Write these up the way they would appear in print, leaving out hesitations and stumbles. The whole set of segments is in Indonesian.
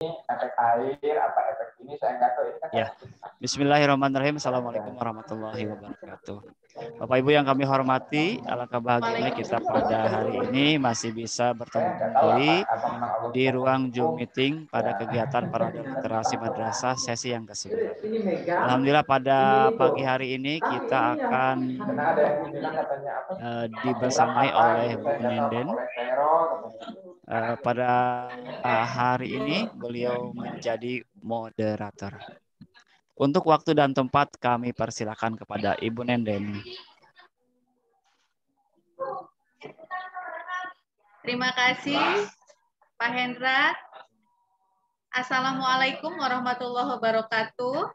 efek air, apa efek ini, saya nggak tahu. Ini kan ya. Bismillahirrahmanirrahim. Assalamualaikum warahmatullahi wabarakatuh. Bapak Ibu yang kami hormati, alangkah bahagianya kita pada hari ini masih bisa bertemu kembali di ruang Zoom meeting pada kegiatan Parade Literasi Madrasah sesi yang ke-9. Alhamdulillah pada pagi hari ini kita akan dibersamai oleh Bu Nenden. Pada hari ini beliau menjadi moderator. Untuk waktu dan tempat kami persilakan kepada Ibu Nenden. Terima kasih Pak Hendra. Assalamualaikum warahmatullahi wabarakatuh.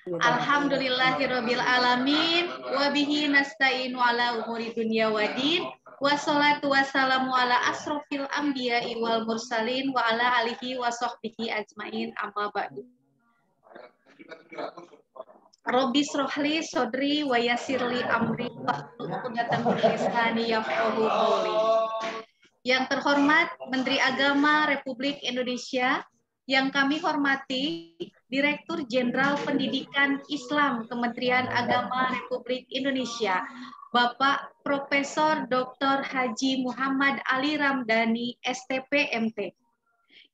Alhamdulillahirabbil alamin wa bihi nasta'inu ala umuri dunya waddin. Wassalatu wassalamu ala asrofil anbiya'i wal mursalin wa ala alihi wa sahbihi ajmain amma ba'du. Robbi srohli sodri wa yassirli amri wahlul 'uqdatam min lisani yafqahu qawli. Yang terhormat Menteri Agama Republik Indonesia, yang kami hormati Direktur Jenderal Pendidikan Islam Kementerian Agama Republik Indonesia, Bapak Profesor Dr. Haji Muhammad Ali Ramdhani, STP MT.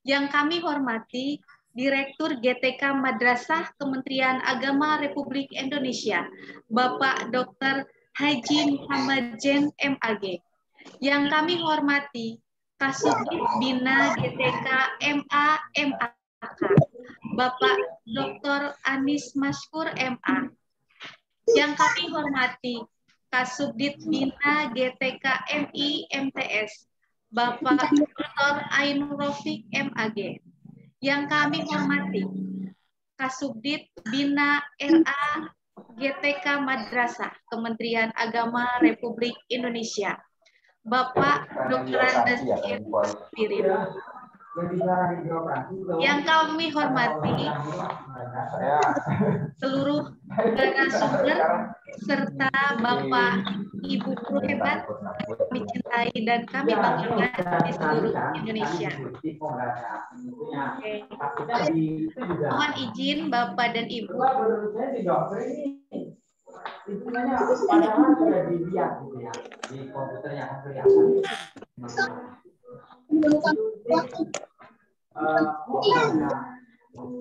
Yang kami hormati Direktur GTK Madrasah Kementerian Agama Republik Indonesia, Bapak Dr. Haji Muhammad Jen MAG. Yang kami hormati Kasubdit Bina GTK MA MAK, Bapak Dr. Anis Maskur MA. Yang kami hormati Kasubdit Bina GTK MI MTS, Bapak Dr. Ainur Rafiq MAG. Yang kami hormati Kasubdit Bina RA GTK Madrasah Kementerian Agama Republik Indonesia, Bapak Dr. Andes Spirit. Yang kami hormati seluruh narasumber serta Bapak Ibu guru hebat kami cintai dan kami banggakan di seluruh Indonesia. Oke. Mohon izin Bapak dan Ibu. Itu padahal sudah dilihat gitu ya di komputernya kan kelihatan.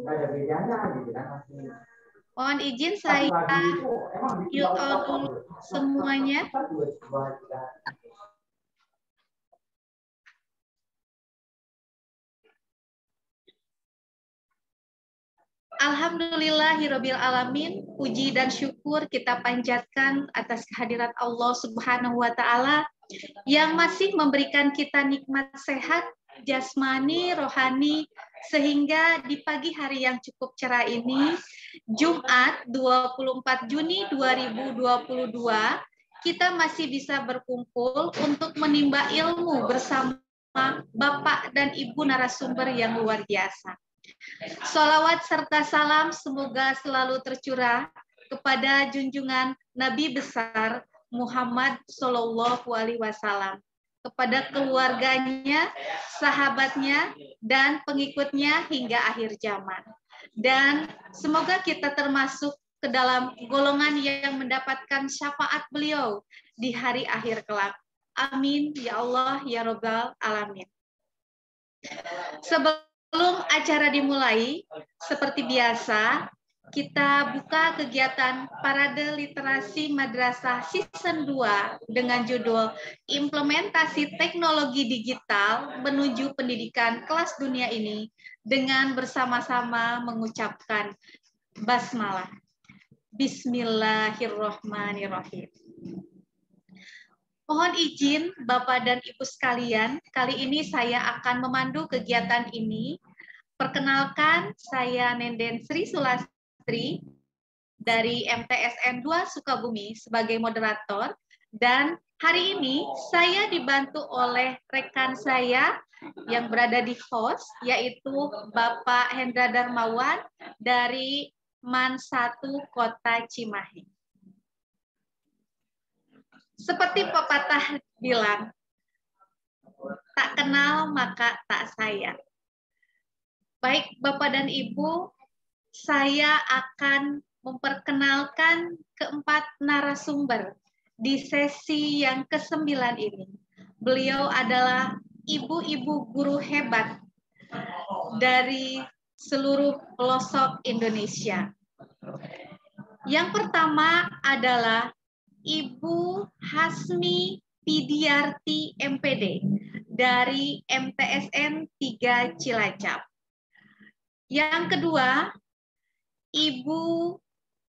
Ada bedanya gitu kan. Mohon izin saya mute dulu semuanya. Alhamdulillahirabbil alamin, puji dan syukur kita panjatkan atas kehadirat Allah Subhanahu wa taala yang masih memberikan kita nikmat sehat jasmani, rohani, sehingga di pagi hari yang cukup cerah ini, Jumat 24 Juni 2022, kita masih bisa berkumpul untuk menimba ilmu bersama Bapak dan Ibu narasumber yang luar biasa. Sholawat serta salam semoga selalu tercurah kepada junjungan Nabi besar Muhammad Shallallahu Alaihi Wasallam, kepada keluarganya, sahabatnya, dan pengikutnya hingga akhir zaman. Dan semoga kita termasuk ke dalam golongan yang mendapatkan syafaat beliau di hari akhir kelak. Amin ya Allah ya Rabbal alamin. Sebelum acara dimulai, seperti biasa, kita buka kegiatan Parade Literasi Madrasah Season 2 dengan judul Implementasi Teknologi Digital Menuju Pendidikan Kelas Dunia ini dengan bersama-sama mengucapkan basmalah. Bismillahirrahmanirrahim. Mohon izin Bapak dan Ibu sekalian, kali ini saya akan memandu kegiatan ini. Perkenalkan, saya Nenden Sri Sulastri dari MTSN 2 Sukabumi sebagai moderator, dan hari ini saya dibantu oleh rekan saya yang berada di host, yaitu Bapak Hendra Darmawan dari MAN 1 Kota Cimahi. Seperti pepatah bilang, tak kenal maka tak sayang. Baik Bapak dan Ibu, saya akan memperkenalkan keempat narasumber di sesi yang ke-9 ini. Beliau adalah ibu-ibu guru hebat dari seluruh pelosok Indonesia. Yang pertama adalah Ibu Hasmi Pidiarti MPD dari MTSN 3 Cilacap. Yang kedua, Ibu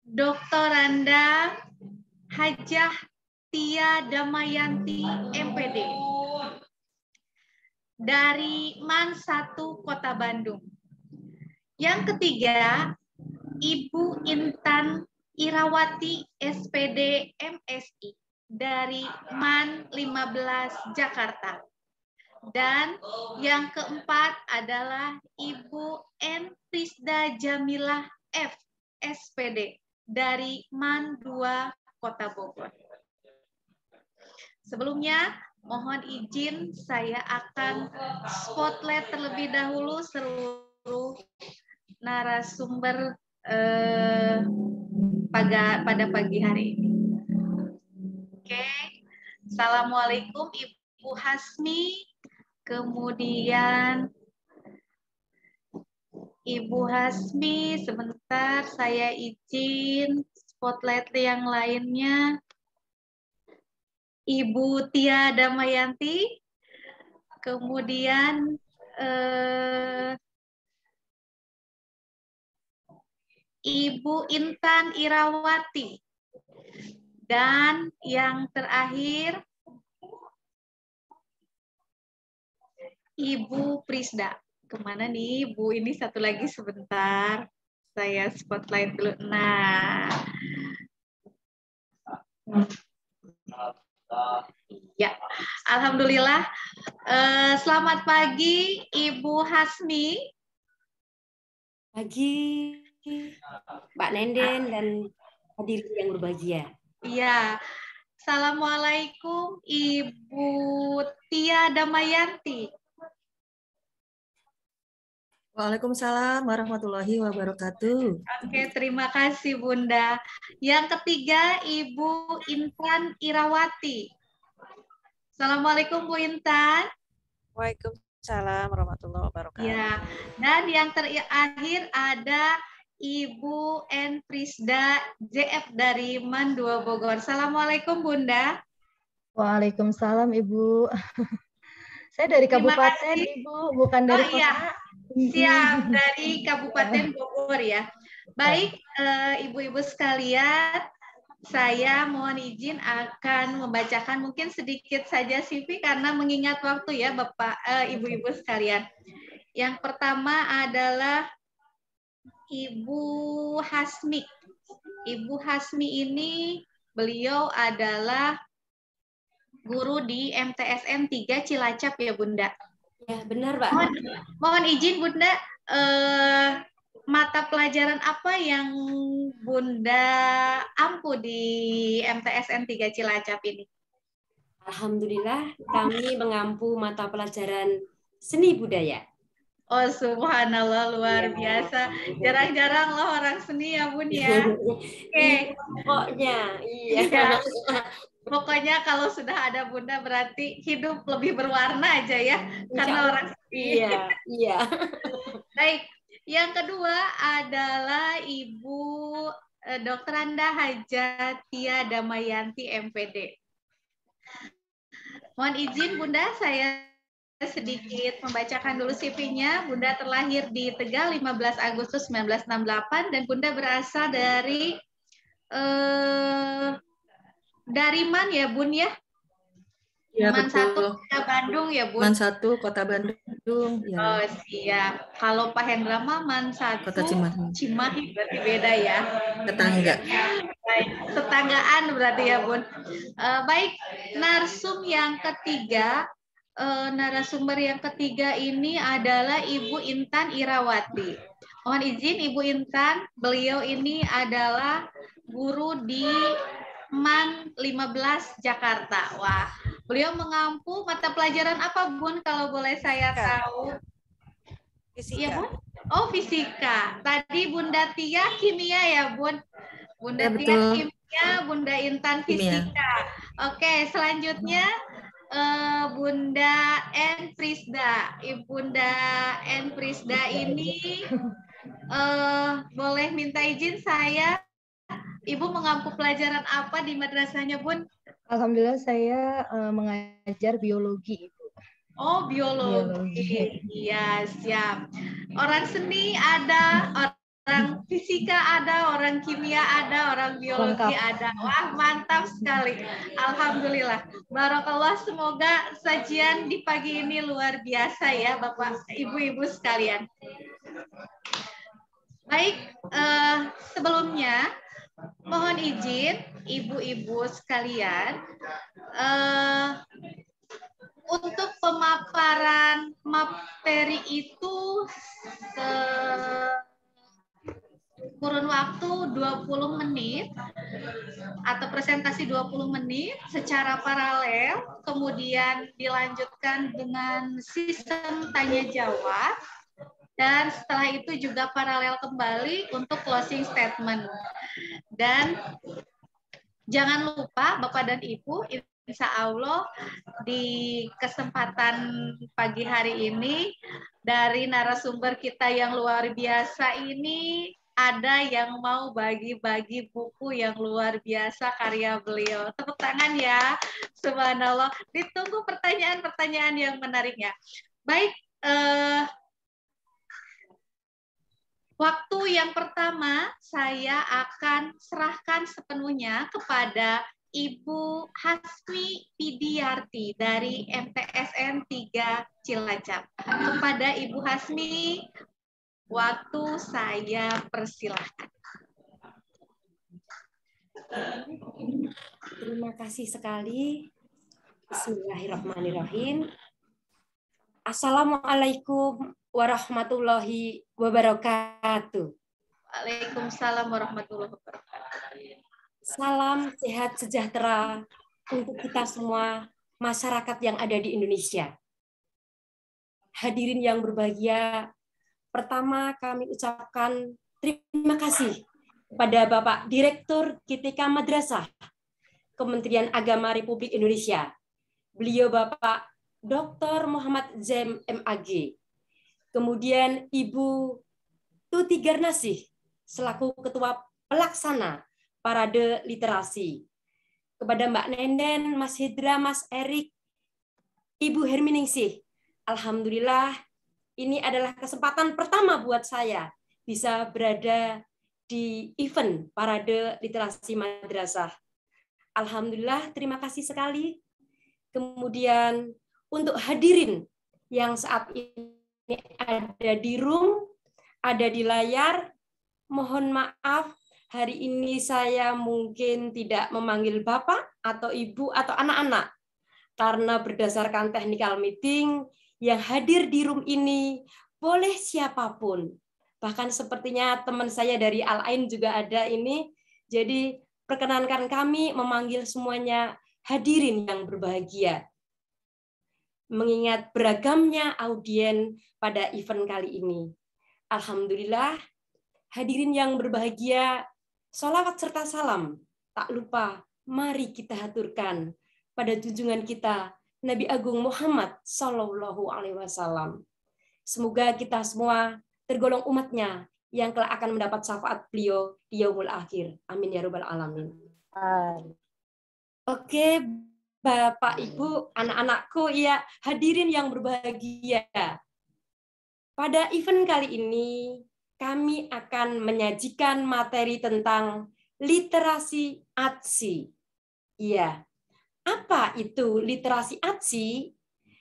Dr. Randa Hajah Tia Damayanti MPD dari MAN 1 Kota Bandung. Yang ketiga, Ibu Intan Irawati SPD MSI dari MAN 15 Jakarta. Dan yang keempat adalah Ibu N. Prisda Jamilah F SPD dari MAN 2 Kota Bogor. Sebelumnya, mohon izin saya akan spotlight terlebih dahulu seluruh narasumber pada pagi hari ini. Oke, Assalamualaikum Ibu Hasmi, kemudian Ibu Hasmi, sebentar saya izin spotlight yang lainnya. Ibu Tia Damayanti, kemudian Ibu Intan Irawati, dan yang terakhir Ibu Prisda. Kemana nih Bu? Ini satu lagi sebentar. Saya spotlight dulu. Nah. Ya, alhamdulillah. Selamat pagi, Ibu Hasmi. Pagi, Mbak Nenden dan hadirin yang berbahagia. Iya. Assalamualaikum, Ibu Tia Damayanti. Waalaikumsalam warahmatullahi wabarakatuh. Oke, terima kasih Bunda. Yang ketiga, Ibu Intan Irawati. Assalamualaikum Bu Intan. Waalaikumsalam warahmatullahi wabarakatuh. Ya, dan yang terakhir ada Ibu N. Prisda JF dari MAN 2 Bogor. Assalamualaikum Bunda. Waalaikumsalam Ibu. Saya dari Kabupaten Ibu, bukan dari kota. Iya. Siap, dari Kabupaten Bogor ya. Baik, ibu-ibu sekalian, saya mohon izin akan membacakan mungkin sedikit saja CV karena mengingat waktu ya Bapak, ibu-ibu sekalian. Yang pertama adalah Ibu Hasmi. Ibu Hasmi ini beliau adalah guru di MTSN 3 Cilacap ya Bunda. Ya, benar, Pak. Mohon izin Bunda, mata pelajaran apa yang Bunda ampu di MTSN 3 Cilacap ini? Alhamdulillah, kami mengampu mata pelajaran seni budaya. Oh, subhanallah, luar biasa. Jarang-jarang loh orang seni ya Bun ya. Oke. Pokoknya, iya. Pokoknya kalau sudah ada Bunda berarti hidup lebih berwarna aja ya. Karena orang iya, iya. Baik, yang kedua adalah Ibu Dr. Randa Hajah Tia Damayanti MPD. Mohon izin Bunda, saya sedikit membacakan dulu CV-nya. Bunda terlahir di Tegal 15 Agustus 1968 dan Bunda berasal dari MAN ya Bun ya? Ya, MAN 1 betul. Kota Bandung ya Bun? MAN 1 Kota Bandung. Ya. Oh siap. Kalau Pak Hendra mah MAN 1 Kota Cimahi. Cimahi berarti beda ya? Tetangga. Baik, tetanggaan berarti ya Bun. Baik, narsum yang ketiga, narasumber yang ketiga ini adalah Ibu Intan Irawati. Mohon izin Ibu Intan, beliau ini adalah guru di MAN 15 Jakarta. Wah, Beliau mengampu mata pelajaran apa, Bun, kalau boleh saya Fisika. tahu? Fisika. Iya, Bun. Oh, fisika. Tadi Bunda Tia kimia ya, Bun. Bunda Ya, Tia betul. kimia, Bunda Intan Kimia. fisika. Oke, selanjutnya Bunda N Prisda. Bunda N Prisda ini boleh minta izin saya, Ibu mengampu pelajaran apa di madrasahnya, Bun? Alhamdulillah saya mengajar biologi, Ibu. Oh, biologi. Iya, siap. Orang seni ada, orang fisika ada, orang kimia ada, orang biologi Lengkap. ada. Wah, mantap sekali. Alhamdulillah. Barakallah, semoga sajian di pagi ini luar biasa ya, Bapak, Ibu-ibu sekalian. Baik, sebelumnya mohon izin Ibu-ibu sekalian, untuk pemaparan materi itu kurun waktu 20 menit atau presentasi 20 menit secara paralel, kemudian dilanjutkan dengan sistem tanya jawab, dan setelah itu juga paralel kembali untuk closing statement. Dan jangan lupa Bapak dan Ibu, insya Allah di kesempatan pagi hari ini dari narasumber kita yang luar biasa ini ada yang mau bagi-bagi buku yang luar biasa karya beliau. Tepuk tangan ya, subhanallah. Ditunggu pertanyaan-pertanyaan yang menariknya. Baik, waktu yang pertama saya akan serahkan sepenuhnya kepada Ibu Hasmi Pidiarti dari MTSN 3 Cilacap. Kepada Ibu Hasmi, waktu saya persilahkan. Terima kasih sekali. Bismillahirrahmanirrahim. Assalamualaikum warahmatullahi wabarakatuh. Waalaikumsalam warahmatullahi wabarakatuh. Salam sehat sejahtera untuk kita semua masyarakat yang ada di Indonesia. Hadirin yang berbahagia, pertama kami ucapkan terima kasih kepada Bapak Direktur GTK Madrasah Kementerian Agama Republik Indonesia. Beliau Bapak Dr. Muhammad Zaim MAG. Kemudian Ibu Tuti Garnasih selaku Ketua Pelaksana Parade Literasi. Kepada Mbak Nenden, Mas Hidra, Mas Erik, Ibu Herminingsih. Alhamdulillah, ini adalah kesempatan pertama buat saya bisa berada di event Parade Literasi Madrasah. Alhamdulillah, terima kasih sekali. Kemudian untuk hadirin yang saat ini ada di room, ada di layar, mohon maaf, hari ini saya mungkin tidak memanggil Bapak atau Ibu atau anak-anak, karena berdasarkan technical meeting, yang hadir di room ini boleh siapapun. Bahkan sepertinya teman saya dari Al-Ain juga ada ini, jadi perkenankan kami memanggil semuanya hadirin yang berbahagia. Mengingat beragamnya audien pada event kali ini. Alhamdulillah, hadirin yang berbahagia, sholawat serta salam, tak lupa mari kita haturkan pada junjungan kita, Nabi Agung Muhammad Sallallahu Alaihi Wasallam. Semoga kita semua tergolong umatnya yang kelak akan mendapat syafaat beliau di yaumul akhir. Amin ya rabbal alamin. Oke, Bapak, Ibu, anak-anakku, ya hadirin yang berbahagia. Pada event kali ini, kami akan menyajikan materi tentang literasi ATSI. Iya, apa itu literasi ATSI?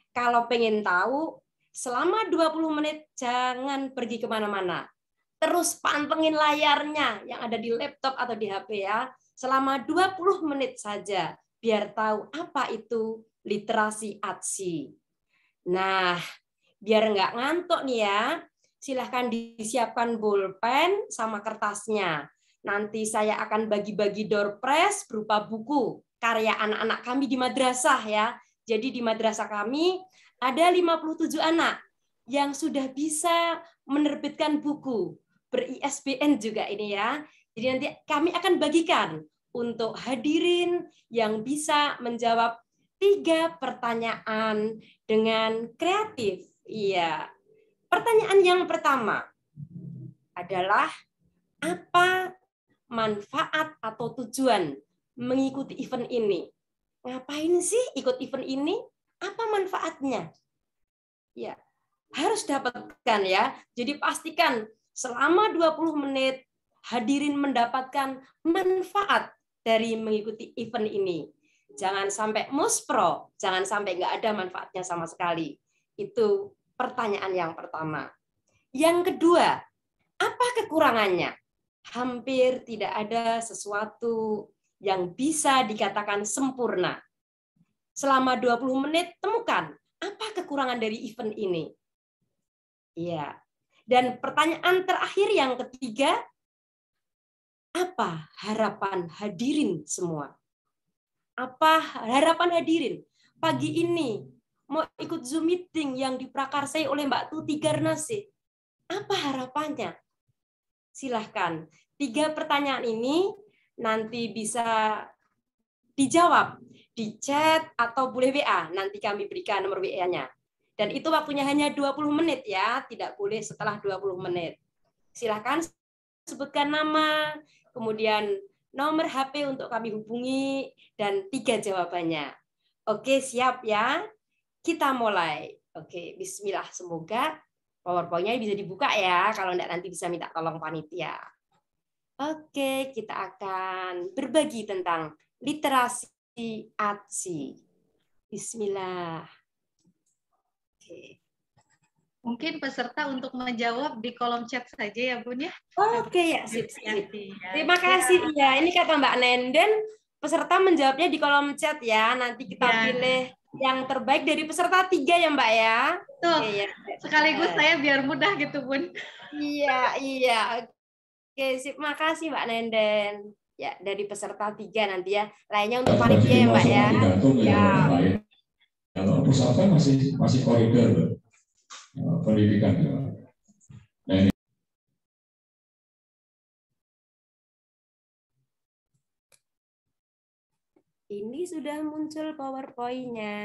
Kalau pengen tahu, selama 20 menit jangan pergi kemana-mana. Terus pantengin layarnya yang ada di laptop atau di HP ya. Selama 20 menit saja, biar tahu apa itu literasi ATSI. Nah, biar nggak ngantuk nih ya, silahkan disiapkan bolpen sama kertasnya. Nanti saya akan bagi-bagi door prize berupa buku karya anak-anak kami di madrasah ya. Jadi di madrasah kami ada 57 anak yang sudah bisa menerbitkan buku ber-ISBN juga ini ya. Jadi nanti kami akan bagikan untuk hadirin yang bisa menjawab 3 pertanyaan dengan kreatif. Iya. Pertanyaan yang pertama adalah apa manfaat atau tujuan mengikuti event ini? Ngapain sih ikut event ini? Apa manfaatnya? Ya, harus dapatkan ya. Jadi pastikan selama 20 menit hadirin mendapatkan manfaat dari mengikuti event ini. Jangan sampai muspro, jangan sampai nggak ada manfaatnya sama sekali. Itu pertanyaan yang pertama. Yang kedua, apa kekurangannya? Hampir tidak ada sesuatu yang bisa dikatakan sempurna. Selama 20 menit, temukan apa kekurangan dari event ini. Iya. Dan pertanyaan terakhir yang ketiga, apa harapan hadirin semua? Apa harapan hadirin? Pagi ini mau ikut Zoom meeting yang diprakarsai oleh Mbak Tuti Garnasih. Apa harapannya? Silahkan. 3 pertanyaan ini nanti bisa dijawab di chat atau boleh WA. Nanti kami berikan nomor WA-nya. Dan itu waktunya hanya 20 menit ya, tidak boleh setelah 20 menit. Silahkan sebutkan nama, kemudian nomor HP untuk kami hubungi, dan 3 jawabannya. Oke, siap ya? Kita mulai. Oke, bismillah. Semoga PowerPoint-nya bisa dibuka ya, kalau enggak nanti bisa minta tolong panitia. Oke, kita akan berbagi tentang literasi ATSI. Bismillah. Oke. Mungkin peserta untuk menjawab di kolom chat saja ya Bun ya. Oke ya, sip. Terima kasih ya. Ini kata Mbak Nenden, peserta menjawabnya di kolom chat ya. Nanti kita pilih yang terbaik dari peserta 3 ya Mbak ya. Tuh, ya. Sekaligus saya biar mudah gitu Bun. Iya. Oke, sip. Makasih Mbak Nenden. Ya, dari peserta 3 nanti ya. Lainnya untuk panitia ya Mbak ya. Ya. Kalau peserta masih koridor pendidikan. Nah, ini sudah muncul PowerPoint-nya.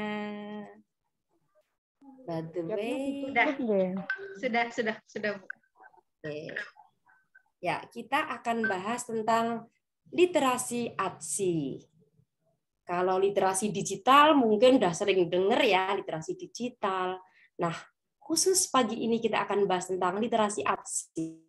By the way, sudah. Oke. Ya, kita akan bahas tentang literasi ATSI. Kalau literasi digital mungkin udah sering dengar ya, literasi digital. Nah, khusus pagi ini kita akan bahas tentang literasi ATSI.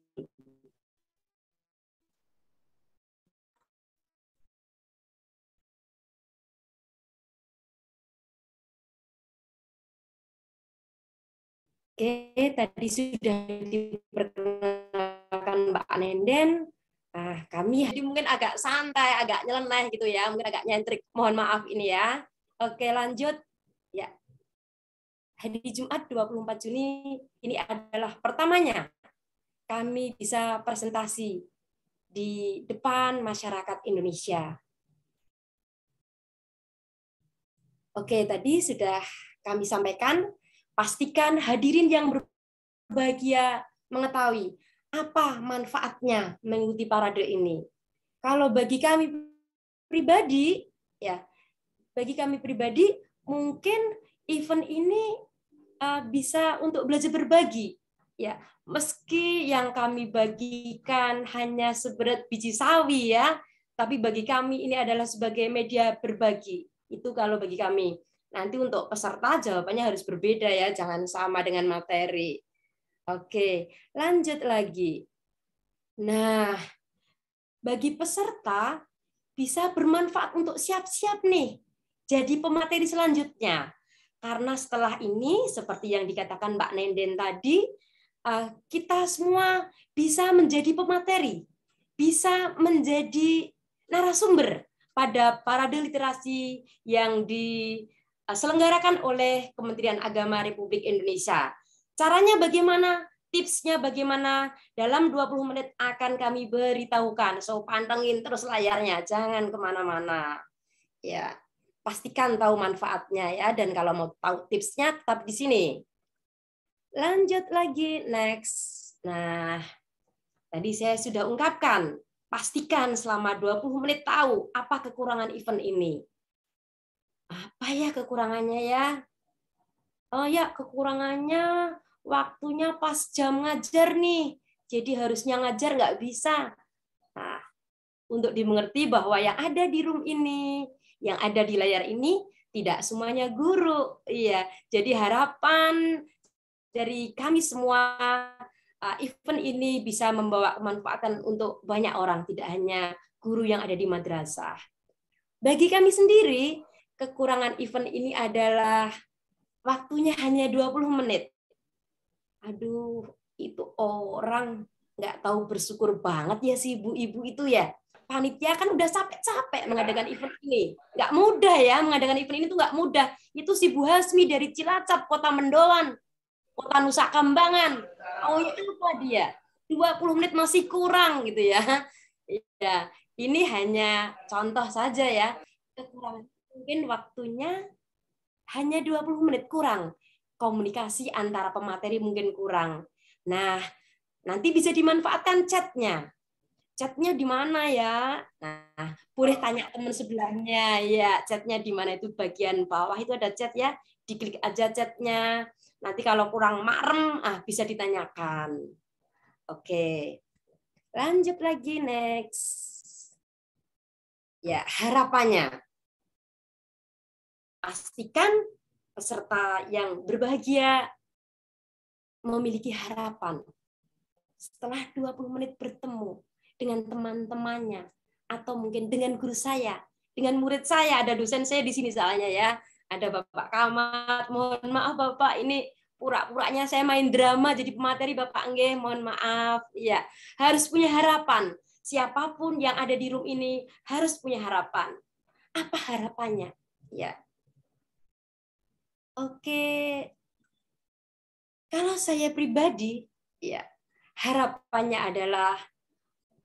Oke, tadi sudah diperkenalkan Mbak Nenden. Nah, kami mungkin agak santai, agak nyeleneh gitu ya, mungkin agak nyentrik. Mohon maaf ini ya. Oke, lanjut. Ya. Hari Jumat 24 Juni ini adalah pertamanya kami bisa presentasi di depan masyarakat Indonesia. Oke, tadi sudah kami sampaikan, pastikan hadirin yang berbahagia mengetahui apa manfaatnya mengikuti parade ini. Kalau bagi kami pribadi, ya, bagi kami pribadi mungkin event ini bisa untuk belajar berbagi, ya. Meski yang kami bagikan hanya seberat biji sawi, ya, tapi bagi kami ini adalah sebagai media berbagi. Itu kalau bagi kami. Nanti untuk peserta jawabannya harus berbeda ya, jangan sama dengan materi. Oke, lanjut lagi. Nah, bagi peserta bisa bermanfaat untuk siap-siap nih jadi pemateri selanjutnya. Karena setelah ini, seperti yang dikatakan Mbak Nenden tadi, kita semua bisa menjadi pemateri, bisa menjadi narasumber pada parade literasi yang diselenggarakan oleh Kementerian Agama Republik Indonesia. Caranya bagaimana? Tipsnya bagaimana? Dalam 20 menit akan kami beritahukan. So, pantengin terus layarnya, jangan kemana-mana. Ya. pastikan tahu manfaatnya ya, dan kalau mau tahu tipsnya tetap di sini. Lanjut lagi, next. Nah, tadi saya sudah ungkapkan, pastikan selama 20 menit tahu apa kekurangan event ini. Apa ya kekurangannya ya? Oh ya, kekurangannya waktunya pas jam ngajar nih. Jadi harusnya ngajar nggak bisa. Nah, untuk dimengerti bahwa yang ada di room ini, yang ada di layar ini, tidak semuanya guru. Iya, jadi harapan dari kami semua, event ini bisa membawa kemanfaatan untuk banyak orang, tidak hanya guru yang ada di madrasah. Bagi kami sendiri, kekurangan event ini adalah waktunya hanya 20 menit. Aduh, itu orang nggak tahu bersyukur banget ya si ibu-ibu itu ya. Panitia kan udah capek-capek mengadakan event ini. Nggak mudah ya, mengadakan event ini tuh nggak mudah. Itu si Bu Hasmi dari Cilacap, Kota Mendoan, Kota Nusa Kambangan. Oh ya apa dia? 20 menit masih kurang gitu ya. Ya, ini hanya contoh saja ya. Kekurangan. Mungkin waktunya hanya 20 menit kurang. Komunikasi antara pemateri mungkin kurang. Nah, nanti bisa dimanfaatkan chatnya. Chatnya di mana ya? Nah, boleh tanya teman sebelahnya ya. Chatnya di mana, itu bagian bawah itu ada chat ya. Diklik aja chatnya. Nanti kalau kurang marem, bisa ditanyakan. Oke, lanjut lagi, next. Ya, harapannya. Pastikan peserta yang berbahagia memiliki harapan. Setelah 20 menit bertemu dengan teman-temannya, atau mungkin dengan guru saya, dengan murid saya, ada dosen saya di sini soalnya ya, ada Bapak Kamat, mohon maaf Bapak, ini pura-puranya saya main drama jadi pemateri Bapak nggih, mohon maaf. Ya, harus punya harapan. Siapapun yang ada di room ini harus punya harapan. Apa harapannya? Ya. Oke. Kalau saya pribadi, ya, harapannya adalah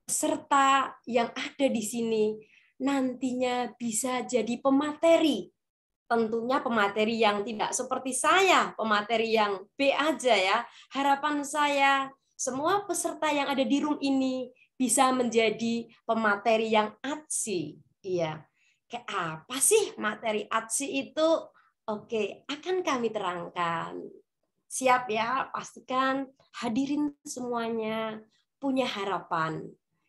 peserta yang ada di sini nantinya bisa jadi pemateri. Tentunya pemateri yang tidak seperti saya, pemateri yang B aja ya. Harapan saya, semua peserta yang ada di room ini bisa menjadi pemateri yang ATSI. Iya. Kayak apa sih materi ATSI itu? Oke, akan kami terangkan. Siap ya, pastikan hadirin semuanya punya harapan.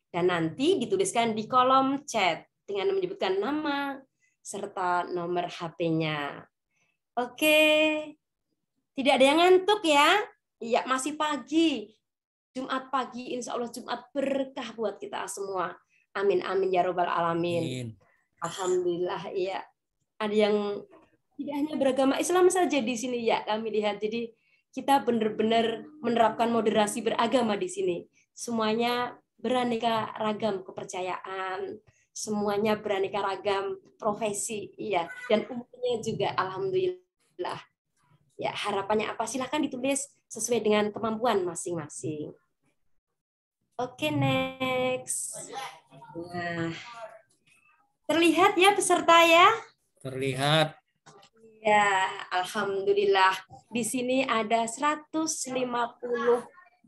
Dan nanti dituliskan di kolom chat dengan menyebutkan nama serta nomor HP-nya. Oke, tidak ada yang ngantuk ya? Iya, masih pagi. Jumat pagi, insya Allah Jumat berkah buat kita semua. Amin, amin, ya robbal alamin. Alhamdulillah, iya. Ada yang tidak hanya beragama Islam saja di sini ya, kami lihat. Jadi kita benar-benar menerapkan moderasi beragama di sini. Semuanya beraneka ragam kepercayaan, semuanya beraneka ragam profesi, iya, dan umurnya juga alhamdulillah. Ya, harapannya apa? Silahkan ditulis sesuai dengan kemampuan masing-masing. Oke, next. Nah, terlihat ya peserta ya? Terlihat. Ya, alhamdulillah. Di sini ada 150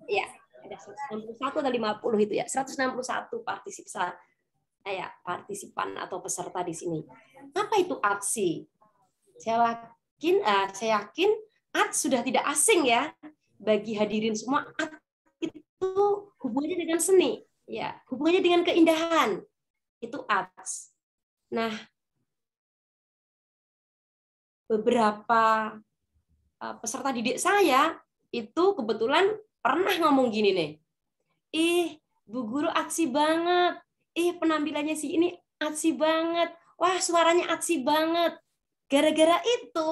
ya, ada 161 atau 50 itu ya. 161 partisipan atau peserta di sini. Apa itu ATSI? Saya yakin ATS sudah tidak asing ya bagi hadirin semua. ATS itu hubungannya dengan seni, ya, hubungannya dengan keindahan. Itu ATS. Nah, beberapa peserta didik saya itu kebetulan pernah ngomong gini nih, Bu Guru ATSI banget, penampilannya si ini ATSI banget, wah suaranya ATSI banget. Gara-gara itu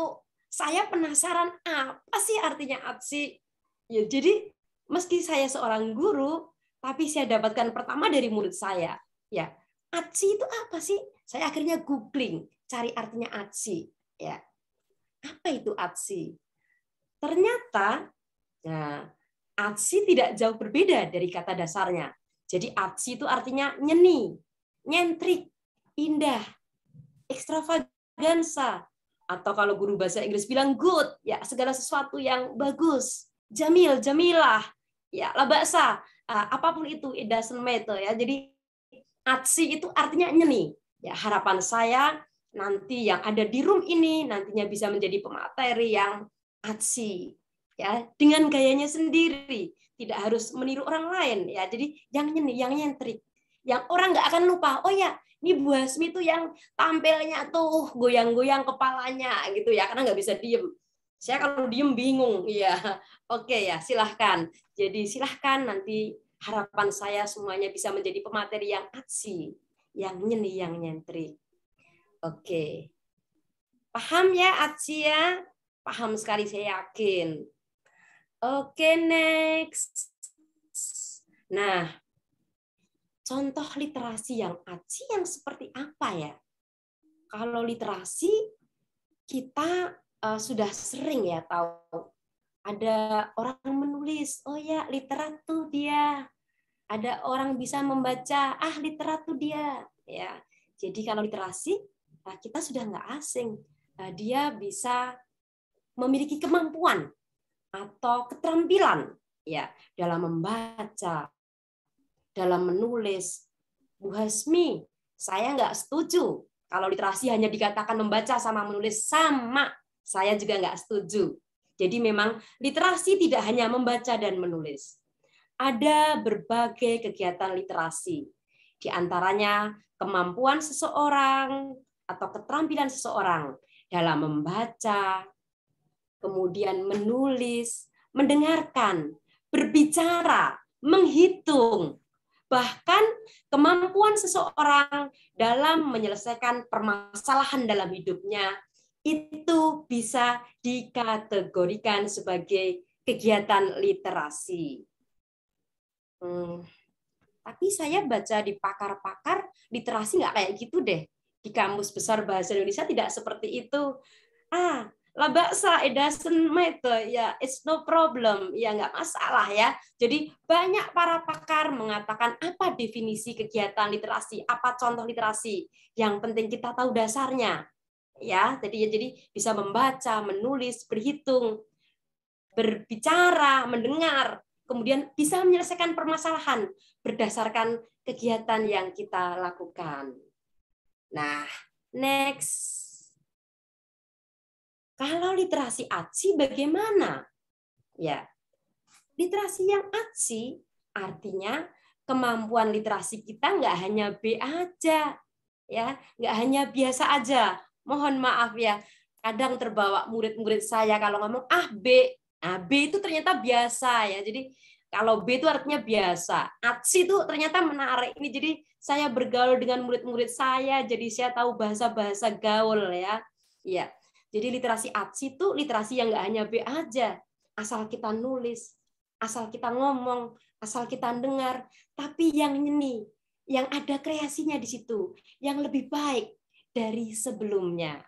saya penasaran apa sih artinya ATSI. Ya, jadi meski saya seorang guru, tapi saya dapatkan pertama dari murid saya. Ya, ATSI itu apa sih? Saya akhirnya googling, cari artinya ATSI. Ya, apa itu ATSI? Ternyata, ATSI tidak jauh berbeda dari kata dasarnya. Jadi ATSI itu artinya nyeni, nyentrik, indah, ekstravagan, elegansa, atau kalau guru bahasa Inggris bilang good, ya segala sesuatu yang bagus, jamil, jamilah, ya labasa, apapun itu, it doesn't matter ya. Jadi atsi itu artinya nyeni. Ya, harapan saya nanti yang ada di room ini nantinya bisa menjadi pemateri yang atsi, ya, dengan gayanya sendiri, tidak harus meniru orang lain, ya. Jadi yang nyeni, yang nyentrik, yang orang nggak akan lupa. Oh ya, ini Bu Hasmi tuh yang tampilnya tuh goyang-goyang kepalanya gitu ya, karena nggak bisa diem. Saya kalau diem bingung, ya. Oke ya, silahkan. Jadi silahkan nanti harapan saya semuanya bisa menjadi pemateri yang atsi, yang nyeni, yang nyentrik. Oke. Paham ya atsi ya? Paham sekali saya yakin. Oke, next. Nah, contoh literasi yang atsi yang seperti apa ya? Kalau literasi kita sudah sering ya tahu. Ada orang menulis, oh ya literat tuh dia. Ada orang bisa membaca, literat tuh dia. Ya, jadi kalau literasi kita sudah nggak asing. Dia bisa memiliki kemampuan atau keterampilan ya dalam membaca, dalam menulis. Bu Hasmi, saya nggak setuju kalau literasi hanya dikatakan membaca sama menulis. Sama, saya juga nggak setuju. Jadi memang literasi tidak hanya membaca dan menulis. Ada berbagai kegiatan literasi. Di antaranya kemampuan seseorang atau keterampilan seseorang dalam membaca, kemudian menulis, mendengarkan, berbicara, menghitung, bahkan kemampuan seseorang dalam menyelesaikan permasalahan dalam hidupnya itu bisa dikategorikan sebagai kegiatan literasi. Tapi saya baca di pakar-pakar literasi nggak kayak gitu deh. Di Kamus Besar Bahasa Indonesia tidak seperti itu. Labaksa, it doesn't matter, ya, it's no problem, ya nggak masalah ya. Jadi banyak para pakar mengatakan apa definisi kegiatan literasi, apa contoh literasi. Yang penting kita tahu dasarnya, ya. Jadi bisa membaca, menulis, berhitung, berbicara, mendengar, kemudian bisa menyelesaikan permasalahan berdasarkan kegiatan yang kita lakukan. Nah, next. Kalau literasi atsi bagaimana? Ya, literasi yang atsi artinya kemampuan literasi kita nggak hanya B aja, ya, nggak hanya biasa aja. Mohon maaf ya, kadang terbawa murid-murid saya kalau ngomong B, B itu ternyata biasa ya. Jadi kalau B itu artinya biasa, atsi itu ternyata menarik. Ini jadi saya bergaul dengan murid-murid saya, jadi saya tahu bahasa-bahasa gaul ya. Iya. Jadi literasi atsi itu literasi yang nggak hanya B aja, asal kita nulis, asal kita ngomong, asal kita dengar, tapi yang nyeni, yang ada kreasinya di situ, yang lebih baik dari sebelumnya.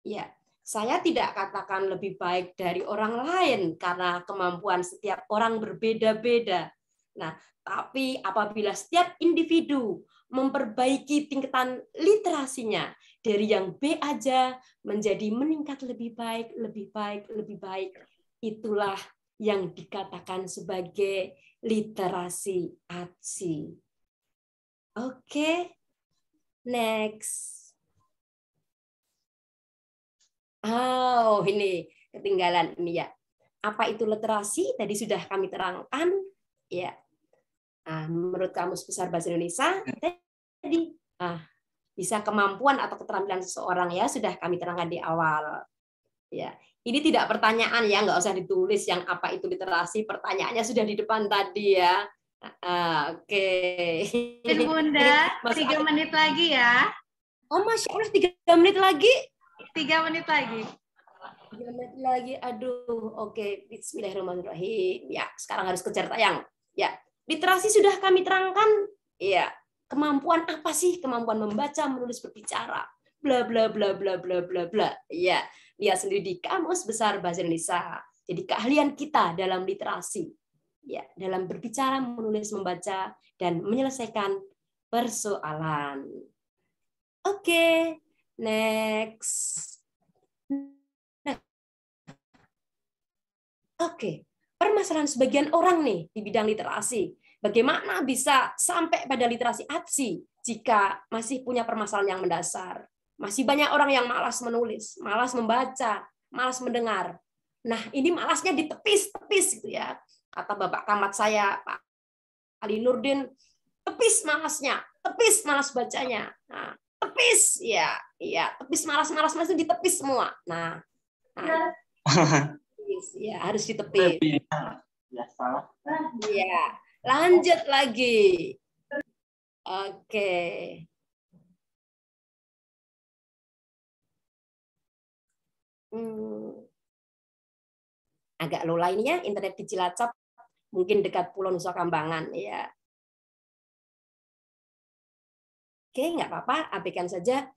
Ya, saya tidak katakan lebih baik dari orang lain karena kemampuan setiap orang berbeda-beda. Nah, tapi apabila setiap individu memperbaiki tingkatan literasinya dari yang B aja menjadi meningkat lebih baik, lebih baik, lebih baik, itulah yang dikatakan sebagai literasi atsi. Oke, next. Oh, ini ketinggalan ini ya. Apa itu literasi? Tadi sudah kami terangkan. Ya. Menurut Kamus Besar Bahasa Indonesia, tadi bisa kemampuan atau keterampilan seseorang ya sudah kami terangkan di awal. Ya, ini tidak pertanyaan ya, nggak usah ditulis yang apa itu literasi. Pertanyaannya sudah di depan tadi ya. Oke. Bunda, 3 menit lagi ya. Oh, Masya Allah, 3 menit lagi? 3 menit lagi. 3 menit lagi, aduh. Oke, bismillahirrahmanirrahim. Ya, sekarang harus kejar tayang. Ya, literasi sudah kami terangkan. Ya, kemampuan apa sih? Kemampuan membaca, menulis, berbicara. Bla bla bla bla bla bla bla. Ya, lihat sendiri di Kamus Besar Bahasa Indonesia. Jadi keahlian kita dalam literasi. Ya, dalam berbicara, menulis, membaca, dan menyelesaikan persoalan. Oke, Next. Nah, oke. Permasalahan sebagian orang nih di bidang literasi. Bagaimana bisa sampai pada literasi ATSI jika masih punya permasalahan yang mendasar? Masih banyak orang yang malas menulis, malas membaca, malas mendengar. Nah, ini malasnya ditepis-tepis gitu ya. Kata Bapak Camat saya, Pak Ali Nurdin, tepis malasnya, tepis malas bacanya. Nah, tepis ya, iya, tepis malas itu ditepis semua. Nah ya harus ditepis. Ya salah. Ya, lanjut lagi. Oke. Agak low lainnya internet di Cilacap, mungkin dekat Pulau Nusa Kambangan ya. Oke, nggak apa-apa, abaikan saja.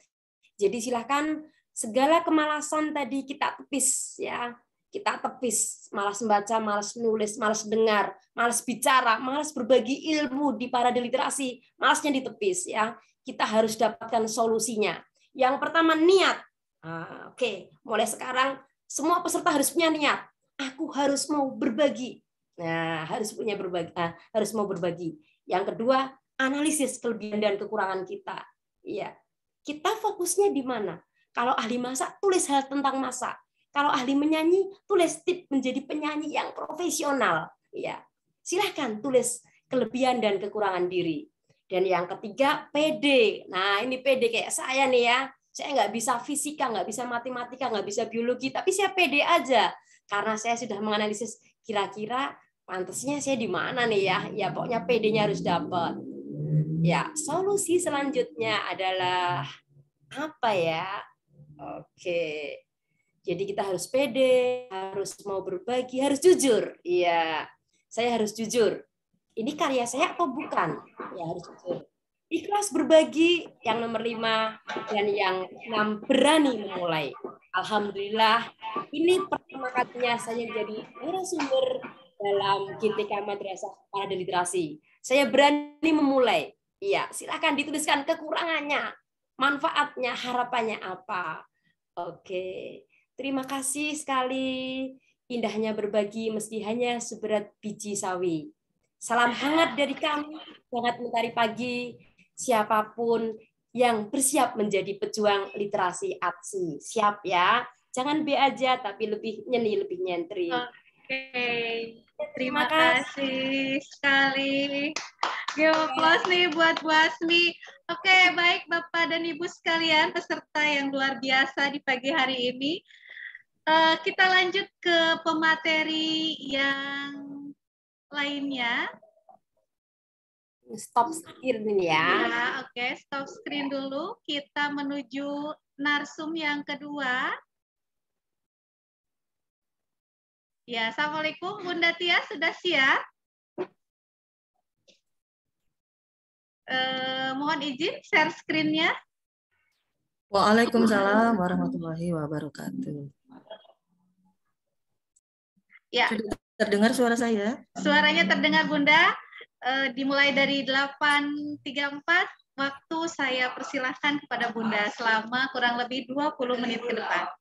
Jadi silahkan segala kemalasan tadi kita tepis ya. Kita tepis, malas membaca, malas nulis, malas dengar, malas bicara, malas berbagi ilmu di parade literasi, malasnya ditepis ya. Kita harus dapatkan solusinya. Yang pertama niat. Oke, mulai sekarang semua peserta harus punya niat. Aku harus mau berbagi. Nah, harus mau berbagi. Yang kedua, analisis kelebihan dan kekurangan kita. Iya. Kita fokusnya di mana? Kalau ahli masak, tulis hal tentang masak. Kalau ahli menyanyi, tulis tips menjadi penyanyi yang profesional. Ya, silahkan tulis kelebihan dan kekurangan diri. Dan yang ketiga, PD. Nah, ini PD kayak saya nih ya. Saya nggak bisa fisika, nggak bisa matematika, nggak bisa biologi, tapi saya PD aja. Karena saya sudah menganalisis kira-kira pantasnya saya di mana nih ya. Ya, pokoknya PD-nya harus dapat. Ya, solusi selanjutnya adalah apa ya? Oke. Jadi kita harus pede, harus mau berbagi, harus jujur. Iya, saya harus jujur. Ini karya saya atau bukan? Ya harus jujur. Ikhlas berbagi yang nomor 5 dan yang 6 berani memulai. Alhamdulillah, ini pertama kalinya saya jadi narasumber dalam GTK Madrasah Parade Literasi. Saya berani memulai. Iya, silakan dituliskan kekurangannya, manfaatnya, harapannya apa. Oke. Terima kasih sekali. Indahnya berbagi meski hanya seberat biji sawi. Salam hangat dari kami, hangat mentari pagi. Siapapun yang bersiap menjadi pejuang literasi ATSI. Siap ya. Jangan B aja, tapi lebih nyeni, lebih nyentri. Oke. Terima kasih sekali. Give applause nih buat Bu Asmi. Oke, baik Bapak dan Ibu sekalian, peserta yang luar biasa di pagi hari ini. Kita lanjut ke pemateri yang lainnya. Stop screen ini ya. Ya, oke, stop screen dulu. Kita menuju narsum yang kedua. Ya, Assalamualaikum Bunda Tia, sudah siap? Mohon izin share screen-nya. Waalaikumsalam warahmatullahi wabarakatuh. Ya. Sudah terdengar suara saya? Suaranya terdengar Bunda. Dimulai dari 8.34, waktu saya persilahkan kepada Bunda selama kurang lebih 20 menit ke depan.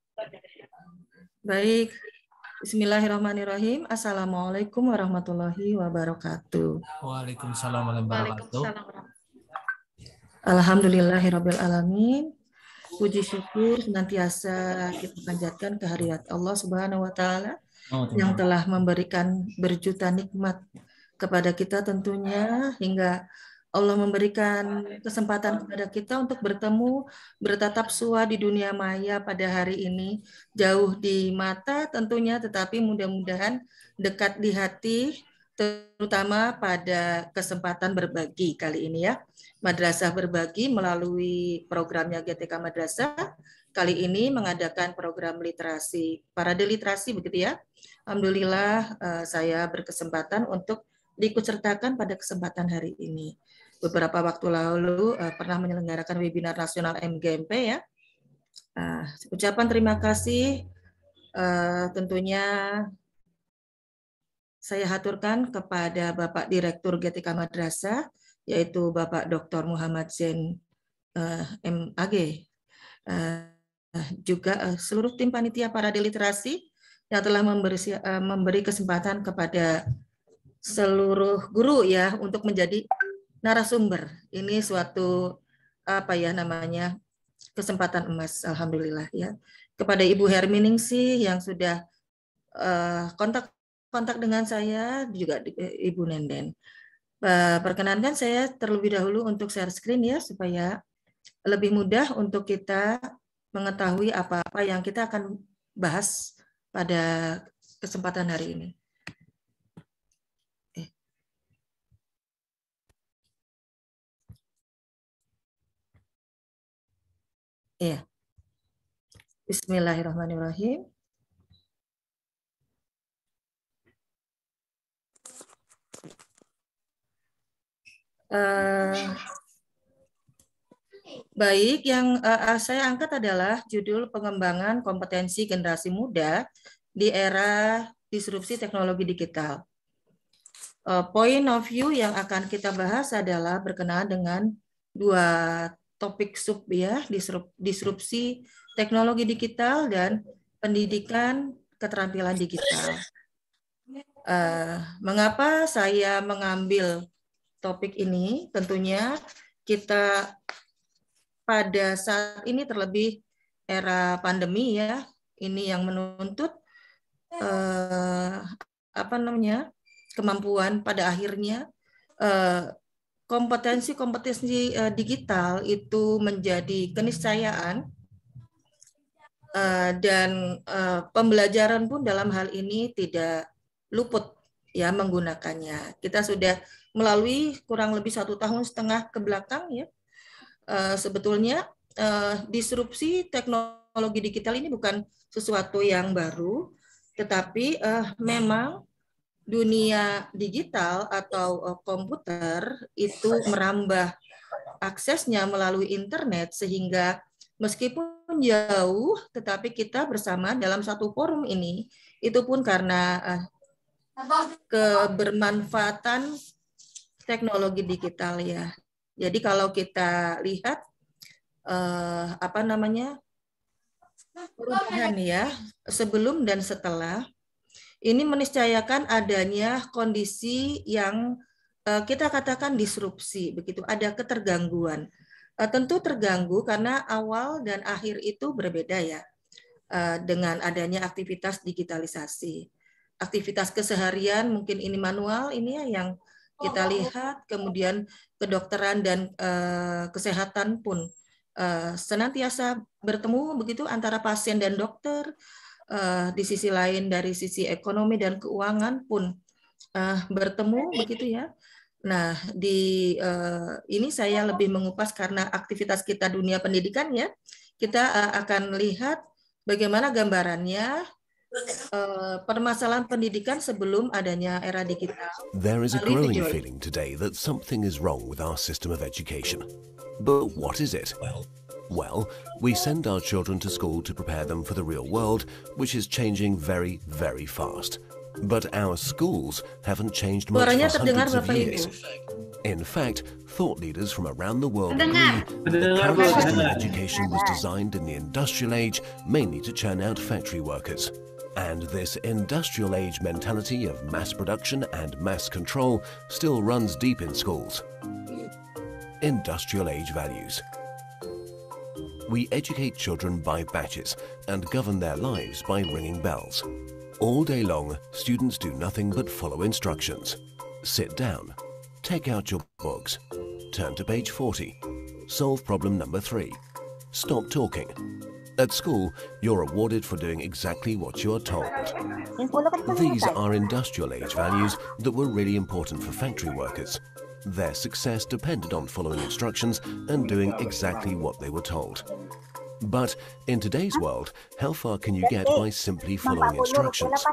Baik. Bismillahirrahmanirrahim. Assalamualaikum warahmatullahi wabarakatuh. Waalaikumsalam warahmatullahi wabarakatuh. Alhamdulillahirabbil alamin. Puji syukur senantiasa kita panjatkan kehadirat Allah Subhanahu wa taala yang telah memberikan berjuta nikmat kepada kita tentunya, hingga Allah memberikan kesempatan kepada kita untuk bertemu, bertatap sua di dunia maya pada hari ini. Jauh di mata tentunya, tetapi mudah-mudahan dekat di hati, terutama pada kesempatan berbagi kali ini ya. Madrasah Berbagi melalui programnya GTK Madrasah kali ini mengadakan program literasi, parade literasi begitu ya. Alhamdulillah saya berkesempatan untuk diikutsertakan pada kesempatan hari ini. Beberapa waktu lalu pernah menyelenggarakan webinar nasional MGMP ya. Ucapan terima kasih tentunya saya haturkan kepada Bapak Direktur GTK Madrasah, yaitu Bapak Dr. Muhammad Zain MAG, juga seluruh tim panitia Parade Literasi yang telah memberi kesempatan kepada seluruh guru ya untuk menjadi narasumber. Ini suatu kesempatan emas, alhamdulillah ya. Kepada Ibu Herminingsih yang sudah kontak dengan saya, juga Ibu Nenden. Perkenankan saya terlebih dahulu untuk share screen ya supaya lebih mudah untuk kita mengetahui apa-apa yang kita akan bahas pada kesempatan hari ini. Iya. Bismillahirrahmanirrahim. Baik, yang saya angkat adalah judul pengembangan kompetensi generasi muda di era disrupsi teknologi digital. Point of view yang akan kita bahas adalah berkenaan dengan dua topik sub ya, disrupsi teknologi digital dan pendidikan keterampilan digital. Mengapa saya mengambil topik ini? Tentunya kita pada saat ini terlebih era pandemi ya, ini yang menuntut kemampuan pada akhirnya kompetensi digital itu menjadi keniscayaan dan pembelajaran pun dalam hal ini tidak luput ya menggunakannya. Kita sudah melalui kurang lebih 1,5 tahun ke belakang ya. Sebetulnya disrupsi teknologi digital ini bukan sesuatu yang baru, tetapi memang dunia digital atau komputer itu merambah aksesnya melalui internet sehingga meskipun jauh tetapi kita bersama dalam satu forum ini, itu pun karena kebermanfaatan teknologi digital ya. Jadi kalau kita lihat perubahan ya sebelum dan setelah, ini meniscayakan adanya kondisi yang kita katakan disrupsi, begitu ada ketergangguan. Tentu terganggu karena awal dan akhir itu berbeda ya dengan adanya aktivitas digitalisasi. Aktivitas keseharian mungkin ini manual ini ya yang kita lihat, kemudian kedokteran dan kesehatan pun senantiasa bertemu begitu antara pasien dan dokter. Di sisi lain dari sisi ekonomi dan keuangan pun bertemu begitu ya. Nah di ini saya lebih mengupas karena aktivitas kita dunia pendidikan ya. Kita akan lihat bagaimana gambarannya permasalahan pendidikan sebelum adanya era digital. There is a growing feeling today that something is wrong with our system of education. But what is it? Well, we send our children to school to prepare them for the real world, which is changing very, very fast. But our schools haven't changed much for hundreds of years. In fact, thought leaders from around the world agree that our system of education was designed in the industrial age mainly to churn out factory workers. And this industrial age mentality of mass production and mass control still runs deep in schools. Industrial age values. We educate children by batches and govern their lives by ringing bells. All day long, students do nothing but follow instructions. Sit down, take out your books, turn to page 40, solve problem number 3, stop talking. At school, you're rewarded for doing exactly what you're told. These are industrial age values that were really important for factory workers. Their success depended on following instructions and doing exactly what they were told. But in today's world, how far can you get by simply following instructions?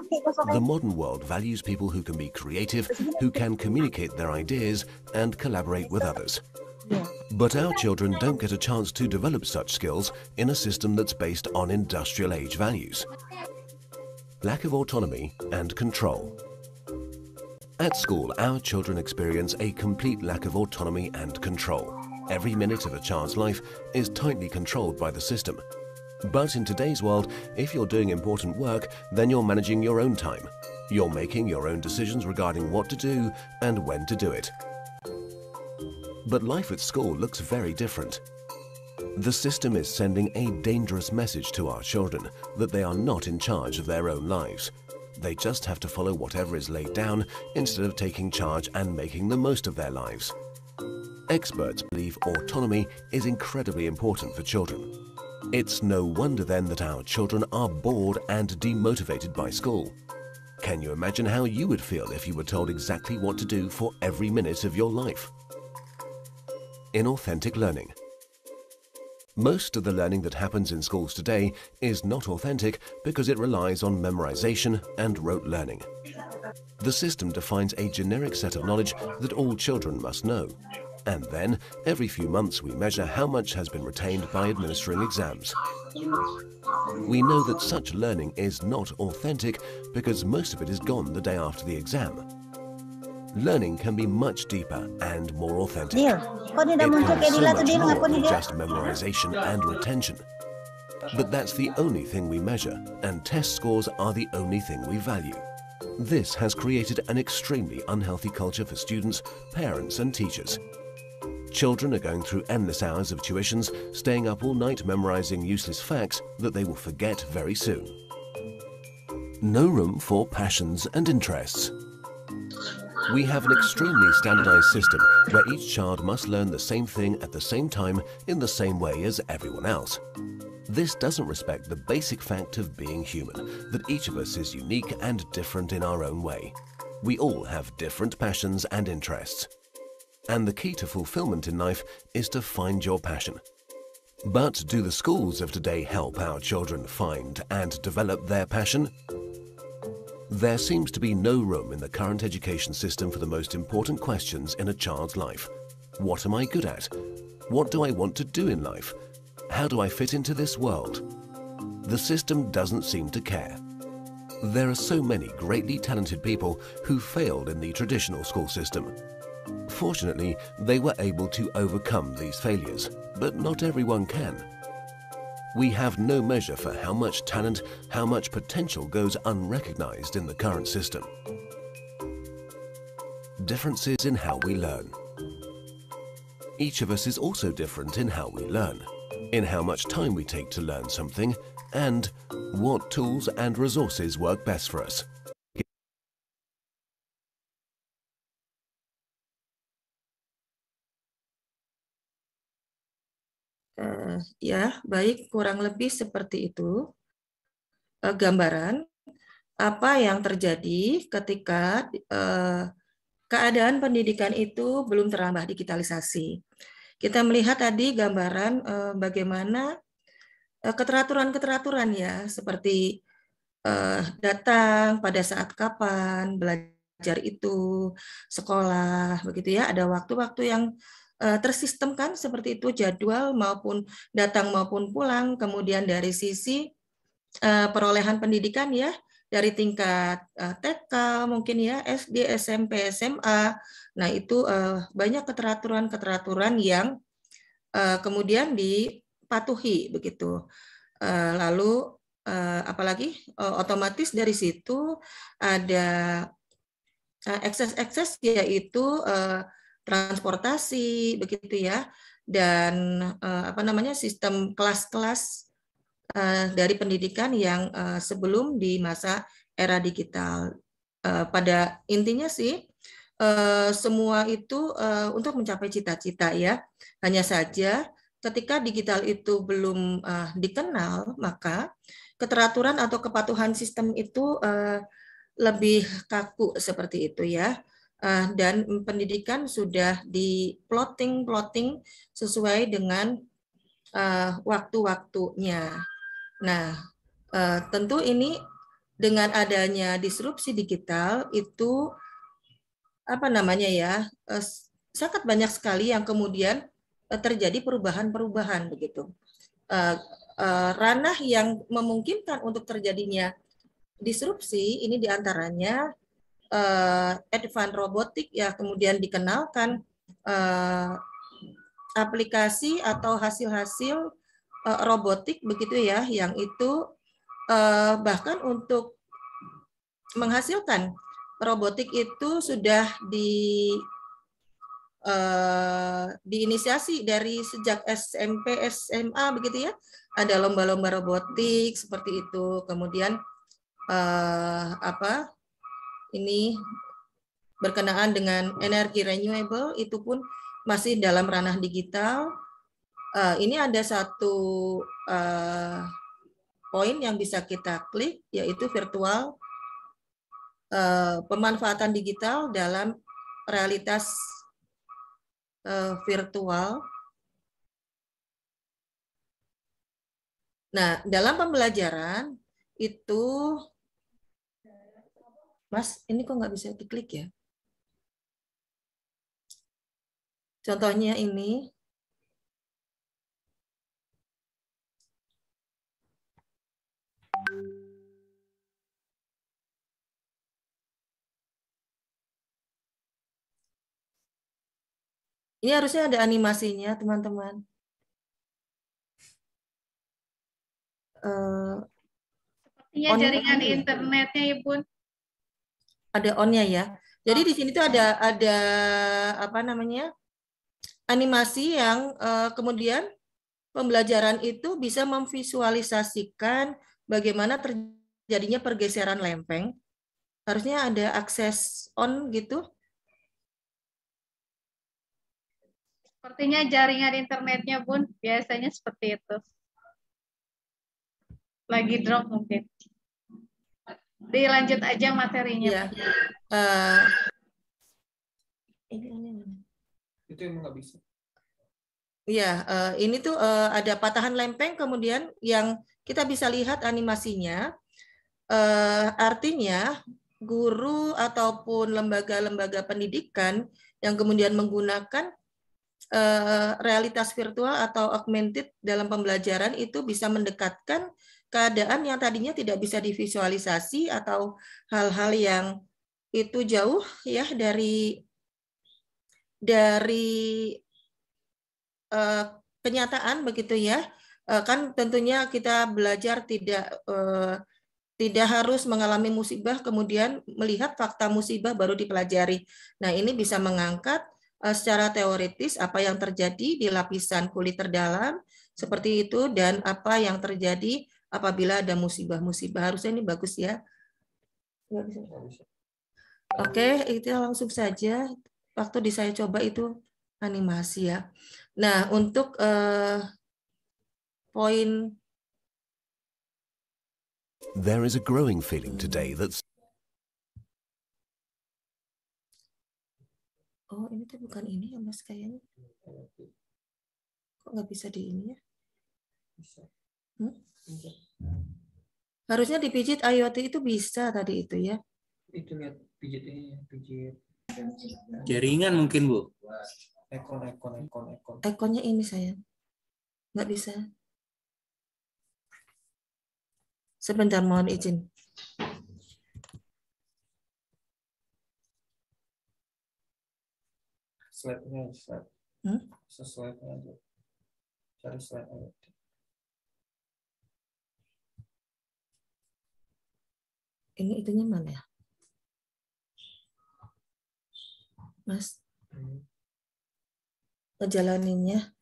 The modern world values people who can be creative, who can communicate their ideas and collaborate with others. But our children don't get a chance to develop such skills in a system that's based on industrial age values. Lack of autonomy and control. At school, our children experience a complete lack of autonomy and control. every minute of a child's life is tightly controlled by the system. But in today's world, if you're doing important work, then you're managing your own time. You're making your own decisions regarding what to do and when to do it. But life at school looks very different. The system is sending a dangerous message to our children that they are not in charge of their own lives. They just have to follow whatever is laid down instead of taking charge and making the most of their lives. Experts believe autonomy is incredibly important for children. It's no wonder then that our children are bored and demotivated by school. Can you imagine how you would feel if you were told exactly what to do for every minute of your life? Inauthentic learning. Most of the learning that happens in schools today is not authentic because it relies on memorization and rote learning. The system defines a generic set of knowledge that all children must know. And then, every few months, we measure how much has been retained by administering exams. We know that such learning is not authentic because most of it is gone the day after the exam. Learning can be much deeper and more authentic. It can be so much more than just memorization and retention. But that's the only thing we measure, and test scores are the only thing we value. This has created an extremely unhealthy culture for students, parents, and teachers. Children are going through endless hours of tuitions, staying up all night memorizing useless facts that they will forget very soon. No room for passions and interests. We have an extremely standardized system where each child must learn the same thing at the same time in the same way as everyone else. This doesn't respect the basic fact of being human, that each of us is unique and different in our own way. We all have different passions and interests. And the key to fulfillment in life is to find your passion. But do the schools of today help our children find and develop their passion? There seems to be no room in the current education system for the most important questions in a child's life. What am I good at? What do I want to do in life? How do I fit into this world? The system doesn't seem to care. There are so many greatly talented people who failed in the traditional school system. Fortunately, they were able to overcome these failures, but not everyone can. We have no measure for how much talent, how much potential goes unrecognized in the current system. Differences in how we learn. Each of us is also different in how we learn, in how much time we take to learn something, and what tools and resources work best for us. Ya, baik, kurang lebih seperti itu gambaran apa yang terjadi ketika keadaan pendidikan itu belum terambah digitalisasi. Kita melihat tadi gambaran bagaimana keteraturan-keteraturan ya, seperti datang pada saat kapan, belajar itu, sekolah, begitu ya, ada waktu-waktu yang tersistemkan seperti itu, jadwal maupun datang maupun pulang. Kemudian dari sisi perolehan pendidikan ya, dari tingkat TK mungkin ya, SD, SMP, SMA. Nah itu banyak keteraturan-keteraturan yang kemudian dipatuhi begitu. Lalu apalagi otomatis dari situ ada ekses-ekses, yaitu transportasi begitu ya, dan sistem kelas-kelas dari pendidikan yang sebelum di masa era digital. Pada intinya sih semua itu untuk mencapai cita-cita ya. Hanya saja ketika digital itu belum dikenal, maka keteraturan atau kepatuhan sistem itu lebih kaku seperti itu ya. Dan pendidikan sudah di plotting sesuai dengan waktu-waktunya. Nah, tentu ini dengan adanya disrupsi digital itu sangat banyak sekali yang kemudian terjadi perubahan-perubahan begitu. Ranah yang memungkinkan untuk terjadinya disrupsi ini diantaranya advanced robotik ya, kemudian dikenalkan aplikasi atau hasil-hasil robotik begitu ya, yang itu bahkan untuk menghasilkan robotik itu sudah diinisiasi dari sejak SMP, SMA begitu ya. Ada lomba-lomba robotik seperti itu. Kemudian ini berkenaan dengan energi renewable itu pun masih dalam ranah digital. Ini ada satu poin yang bisa kita klik, yaitu virtual, pemanfaatan digital dalam realitas virtual. Nah, dalam pembelajaran itu, Mas, ini kok nggak bisa diklik ya? Contohnya ini. Ini harusnya ada animasinya, teman-teman. Sepertinya jaringan internetnya, Ibu. Ada on-nya ya. Jadi di sini tuh ada apa namanya, animasi yang kemudian pembelajaran itu bisa memvisualisasikan bagaimana terjadinya pergeseran lempeng. Harusnya ada akses on gitu. Sepertinya jaringan internetnya, Bun, biasanya seperti itu. Lagi drop mungkin. Dilanjut aja materinya. Ya. Itu emang nggak bisa. Iya, ini tuh ada patahan lempeng, kemudian yang kita bisa lihat animasinya. Artinya guru ataupun lembaga-lembaga pendidikan yang kemudian menggunakan realitas virtual atau augmented dalam pembelajaran itu bisa mendekatkan keadaan yang tadinya tidak bisa divisualisasi atau hal-hal yang itu jauh ya dari kenyataan begitu ya. Kan tentunya kita belajar tidak harus mengalami musibah kemudian melihat fakta musibah baru dipelajari. Nah, ini bisa mengangkat secara teoritis apa yang terjadi di lapisan kulit terdalam seperti itu dan apa yang terjadi apabila ada musibah-musibah. Harusnya ini bagus ya. Oke, itu langsung saja. Waktu saya coba itu animasi ya. Nah, untuk poin. There is a growing feeling today that's Oh, ini tuh bukan ini ya, Mas, kayaknya. Kok nggak bisa di ini ya? Harusnya dipijit IoT itu bisa tadi itu ya. Itu lihat pijit ini, pijit. Jaringan mungkin, Bu. Ekon. Ekonnya ini sayang. Nggak bisa. Sebentar, mohon izin. Slide-nya, slide-nya aja. Cari slide aja. Ini itunya mana ya? Mas? Ngejalaninnya.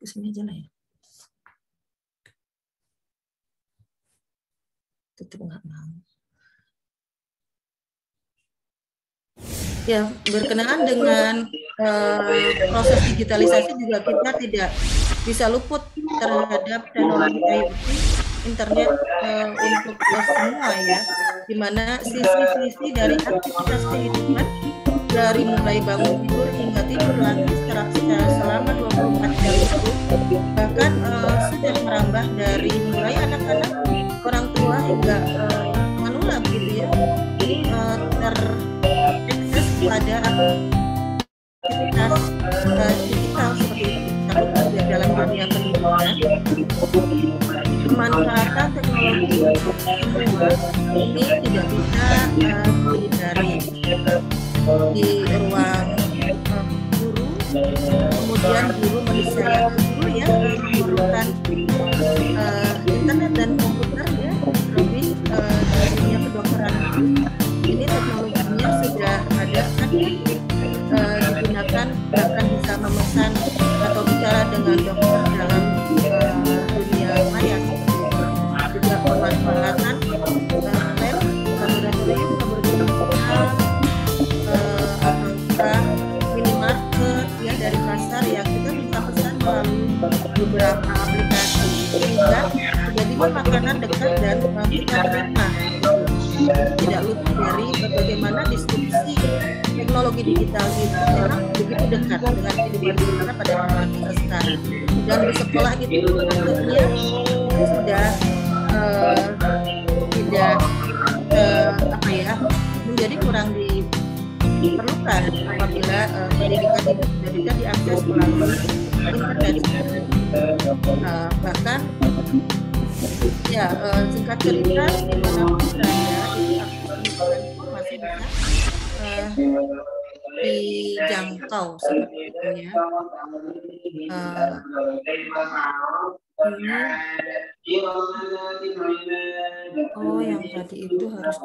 Kesini aja lah ya. Tutup nggak mau. Ya, berkenaan dengan proses digitalisasi juga kita tidak bisa luput terhadap teknologi IoT, internet untuk semua ya, di mana sisi-sisi dari aktivitas kehidupan dari mulai bangun tidur hingga tidur lagi selama 24 jam itu bahkan sudah merambah dari mulai anak-anak, orang tua hingga manula begitu ya, terakses pada aktivitas pemanfaatan teknologi semua ini tidak bisa dihindari di ruang guru. Kemudian guru meniscayati guru ya menggunakan internet dan komputer ya, lebih dari dunia kedokteran ini teknologinya sudah ada kan digunakan, bahkan bisa memesan atau bicara dengan dokter dalam dunia maya, juga pemanfaatan lab, laboratorium, atau minimarket ya dari pasar yang kita bisa pesan melalui beberapa aplikasi sehingga tiba-tiba makanan dekat dan kita terima. Tidak luput dari bagaimana diskusi teknologi digital itu memang begitu dekat dengan kehidupan kita pada masa kita sekarang. Dan di sekolah itu tentunya sudah tidak menjadi kurang diperlukan apabila pendidikan tidak bisa diakses melalui internet. Bahkan ya singkat cerita dimanapun berada itu akses informasi bisa dijangkau seperti itu ya. Yang tadi itu harus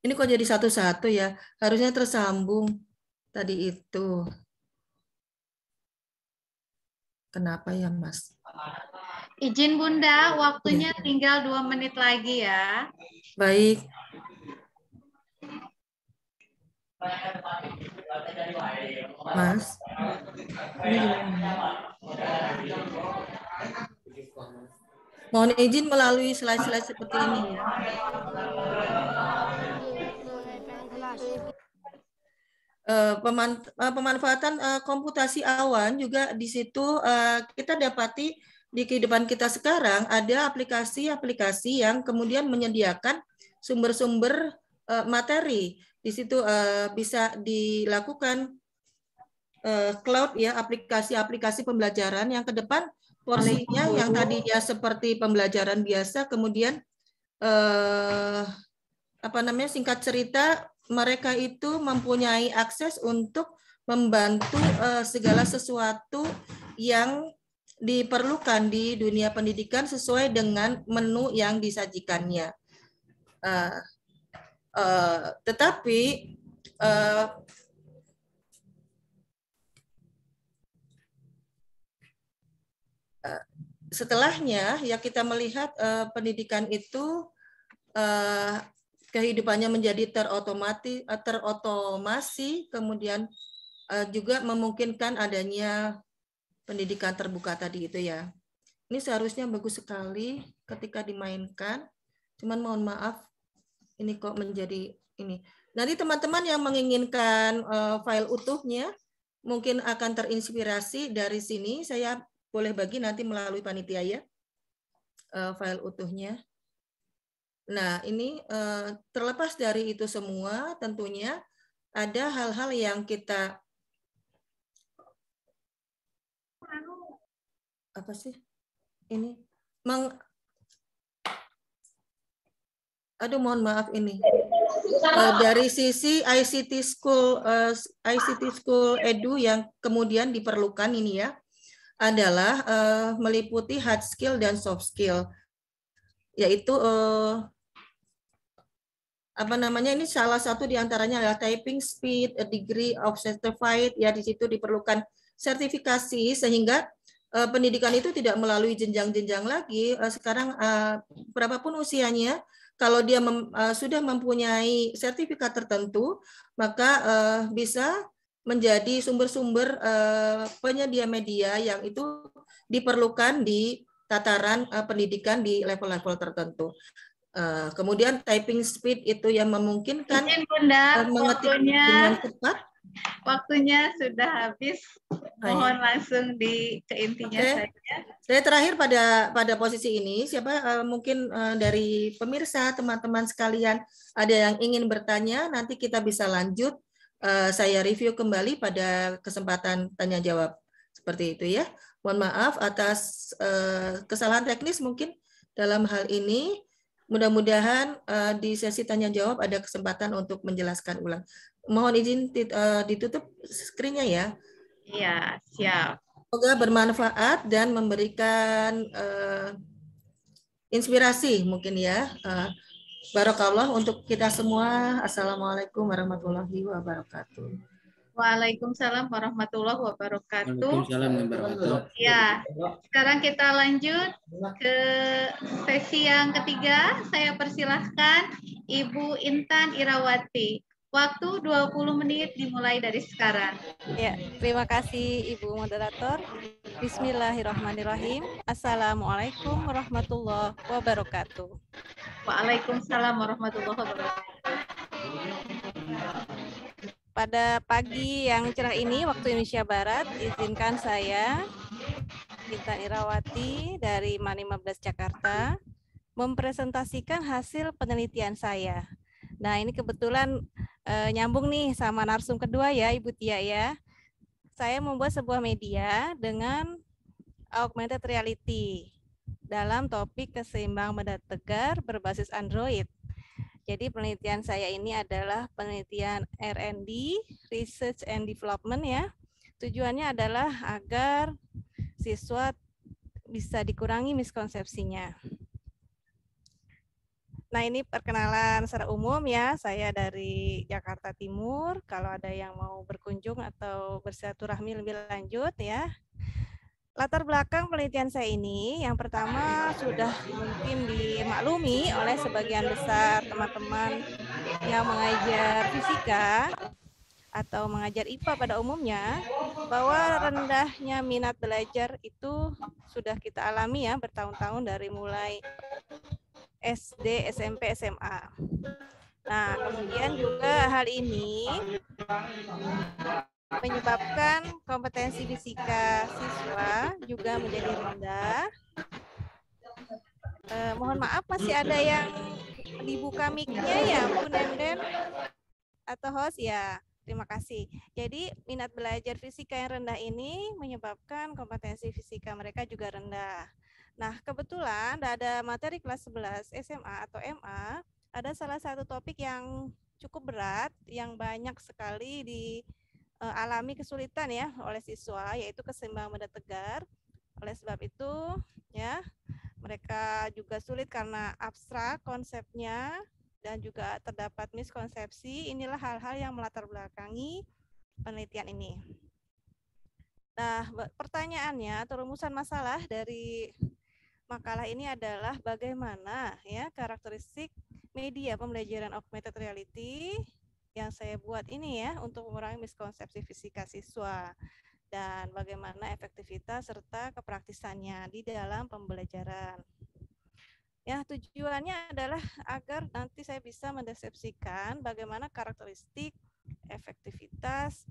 ini kok jadi satu-satu ya, harusnya tersambung tadi itu. Kenapa ya Mas? Izin Bunda, waktunya tinggal 2 menit lagi ya. Baik. Mas, ini mohon izin melalui slide-slide seperti ini ya. Pemanfaatan komputasi awan juga di situ kita dapati di kehidupan kita sekarang ada aplikasi-aplikasi yang kemudian menyediakan sumber-sumber materi. Di situ bisa dilakukan cloud ya, aplikasi-aplikasi pembelajaran yang ke depan porsinya yang tadinya seperti pembelajaran biasa kemudian singkat cerita mereka itu mempunyai akses untuk membantu segala sesuatu yang diperlukan di dunia pendidikan sesuai dengan menu yang disajikannya. Tetapi setelahnya ya kita melihat pendidikan itu kehidupannya menjadi terotomasi, kemudian juga memungkinkan adanya pendidikan terbuka tadi itu ya. Ini seharusnya bagus sekali ketika dimainkan, cuman mohon maaf ini kok menjadi ini. Nanti teman-teman yang menginginkan file utuhnya mungkin akan terinspirasi dari sini, saya boleh bagi nanti melalui panitia ya file utuhnya. Nah, ini terlepas dari itu semua, tentunya ada hal-hal yang kita mohon maaf ini dari sisi ICT School Edu yang kemudian diperlukan ini ya adalah meliputi hard skill dan soft skill, yaitu ini salah satu diantaranya adalah typing speed, a degree of certified, ya di situ diperlukan sertifikasi sehingga pendidikan itu tidak melalui jenjang-jenjang lagi. Sekarang berapapun usianya, kalau dia sudah mempunyai sertifikat tertentu, maka bisa menjadi sumber-sumber penyedia media yang itu diperlukan di tataran pendidikan di level-level tertentu. Kemudian typing speed itu yang memungkinkan mengetik dengan cepat. Waktunya sudah habis. Mohon langsung ke intinya saja. Saya terakhir pada posisi ini, siapa mungkin dari pemirsa, teman-teman sekalian ada yang ingin bertanya, nanti kita bisa lanjut. Saya review kembali pada kesempatan tanya jawab Seperti itu ya. Mohon maaf atas kesalahan teknis mungkin dalam hal ini. Mudah-mudahan di sesi tanya jawab ada kesempatan untuk menjelaskan ulang. Mohon izin ditutup screen-nya ya. Iya, siap. Semoga bermanfaat dan memberikan inspirasi mungkin ya. Barakallah untuk kita semua. Assalamualaikum warahmatullahi wabarakatuh. Waalaikumsalam warahmatullahi wabarakatuh. Waalaikumsalam warahmatullahi wabarakatuh. Ya, sekarang kita lanjut ke sesi yang ketiga. Saya persilahkan Ibu Intan Irawati. Waktu 20 menit dimulai dari sekarang. Ya, terima kasih Ibu Moderator. Bismillahirrahmanirrahim. Assalamualaikum warahmatullahi wabarakatuh. Waalaikumsalam warahmatullahi wabarakatuh. Pada pagi yang cerah ini, waktu Indonesia Barat, izinkan saya, Intan Irawati dari MAN 15 Jakarta, mempresentasikan hasil penelitian saya. Nah, ini kebetulan nyambung nih sama narsum kedua ya, Ibu Tia ya. Saya membuat sebuah media dengan augmented reality dalam topik keseimbangan benda tegar berbasis Android. Jadi penelitian saya ini adalah penelitian R&D, Research and Development ya. Tujuannya adalah agar siswa bisa dikurangi miskonsepsinya. Nah, ini perkenalan secara umum ya. Saya dari Jakarta Timur. Kalau ada yang mau berkunjung atau bersilaturahmi lebih lanjut ya. Latar belakang penelitian saya ini, yang pertama sudah mungkin dimaklumi oleh sebagian besar teman-teman yang mengajar fisika atau mengajar IPA pada umumnya, bahwa rendahnya minat belajar itu sudah kita alami ya bertahun-tahun dari mulai SD, SMP, SMA. Nah, kemudian juga hal ini menyebabkan kompetensi fisika siswa juga menjadi rendah. Mohon maaf masih ada yang dibuka mic-nya ya, Bu Nenden atau host ya. Terima kasih. Jadi minat belajar fisika yang rendah ini menyebabkan kompetensi fisika mereka juga rendah. Nah, kebetulan ada materi kelas 11 SMA atau MA, ada salah satu topik yang cukup berat, yang banyak sekali alami kesulitan ya oleh siswa, yaitu keseimbangan benda tegar. Oleh sebab itu ya mereka juga sulit karena abstrak konsepnya dan juga terdapat miskonsepsi. Inilah hal-hal yang melatar belakangi penelitian ini. Nah, pertanyaannya atau rumusan masalah dari makalah ini adalah bagaimana ya karakteristik media pembelajaran augmented reality yang saya buat ini ya untuk mengurangi miskonsepsi fisika siswa dan bagaimana efektivitas serta kepraktisannya di dalam pembelajaran. Ya, tujuannya adalah agar nanti saya bisa mendeskripsikan bagaimana karakteristik, efektivitas,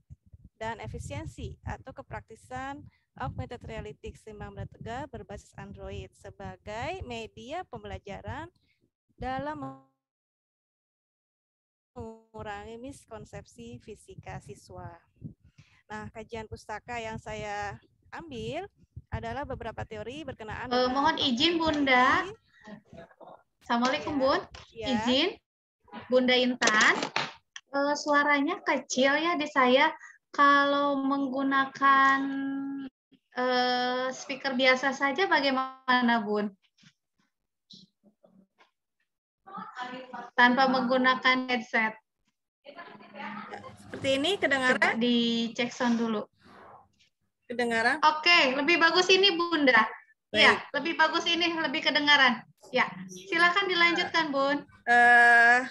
dan efisiensi atau kepraktisan augmented reality keseimbangan benda tegar berbasis Android sebagai media pembelajaran dalam mengurangi miskonsepsi fisika siswa. Nah, kajian pustaka yang saya ambil adalah beberapa teori berkenaan dengan mohon izin Bunda. Assalamualaikum Bun. Ya. Izin Bunda Intan. Suaranya kecil ya di saya. Kalau menggunakan speaker biasa saja bagaimana Bun? Tanpa menggunakan headset. Seperti ini kedengaran? Coba dicek sound dulu. Kedengaran? Oke, lebih bagus ini Bunda. Ya, lebih bagus ini, lebih kedengaran. Ya, silakan dilanjutkan Bun.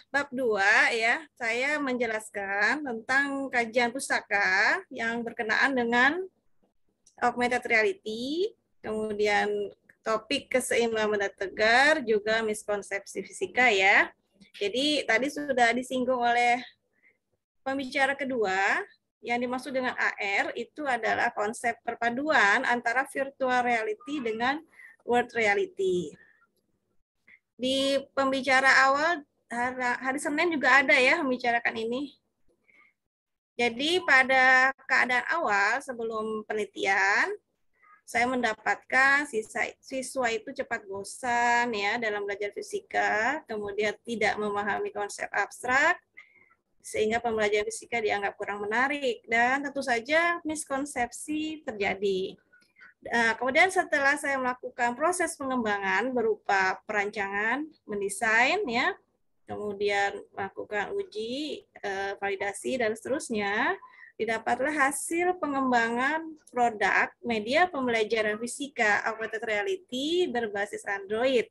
Bab 2 ya, saya menjelaskan tentang kajian pustaka yang berkenaan dengan augmented reality, kemudian topik keseimbangan benda tegar, juga miskonsepsi fisika ya. Jadi tadi sudah disinggung oleh pembicara kedua, yang dimaksud dengan AR itu adalah konsep perpaduan antara virtual reality dengan world reality. Di pembicara awal hari Senin juga ada ya membicarakan ini. Jadi pada keadaan awal sebelum penelitian, saya mendapatkan siswa itu cepat bosan ya dalam belajar fisika, kemudian tidak memahami konsep abstrak, sehingga pembelajaran fisika dianggap kurang menarik, dan tentu saja miskonsepsi terjadi. Nah, kemudian setelah saya melakukan proses pengembangan berupa perancangan, mendesain, ya, kemudian melakukan uji, validasi, dan seterusnya, didapatlah hasil pengembangan produk media pembelajaran fisika augmented reality berbasis Android.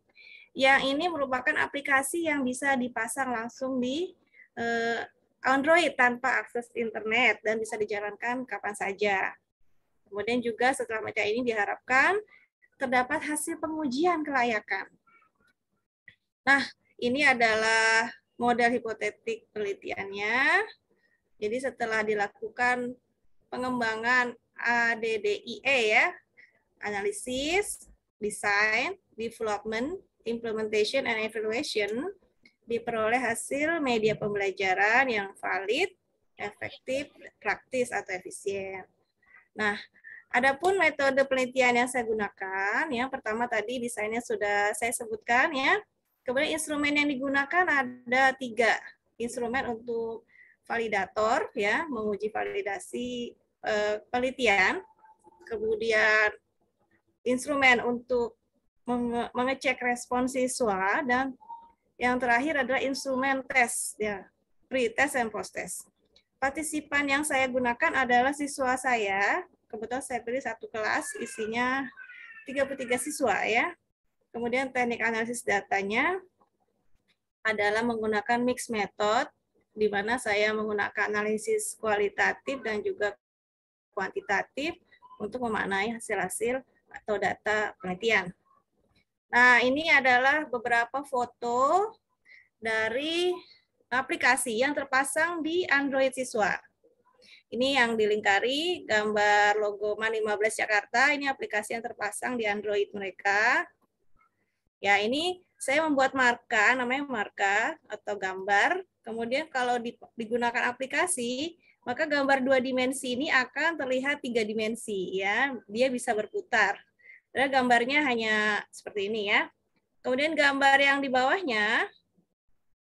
Yang ini merupakan aplikasi yang bisa dipasang langsung di Android tanpa akses internet dan bisa dijalankan kapan saja. Kemudian juga setelah macam ini diharapkan terdapat hasil pengujian kelayakan. Nah, ini adalah model hipotetik penelitiannya. Jadi setelah dilakukan pengembangan ADDIE ya, analisis, design, development, implementation, and evaluation, diperoleh hasil media pembelajaran yang valid, efektif, praktis, atau efisien. Nah, adapun metode penelitian yang saya gunakan, yang pertama tadi desainnya sudah saya sebutkan ya. Kemudian instrumen yang digunakan ada 3 instrumen untuk validator ya, menguji validasi penelitian. Kemudian instrumen untuk mengecek respons siswa, dan yang terakhir adalah instrumen tes ya, pre-test dan post-test. Partisipan yang saya gunakan adalah siswa saya. Kebetulan saya pilih satu kelas isinya 33 siswa ya. Kemudian teknik analisis datanya adalah menggunakan mix method, di mana saya menggunakan analisis kualitatif dan juga kuantitatif untuk memaknai hasil-hasil atau data penelitian. Nah, ini adalah beberapa foto dari aplikasi yang terpasang di Android siswa. Ini yang dilingkari gambar logo MAN 15 Jakarta, ini aplikasi yang terpasang di Android mereka. Ya, ini saya membuat marka, namanya marka atau gambar. Kemudian kalau digunakan aplikasi, maka gambar 2 dimensi ini akan terlihat 3 dimensi ya. Dia bisa berputar. Padahal gambarnya hanya seperti ini ya. Kemudian gambar yang di bawahnya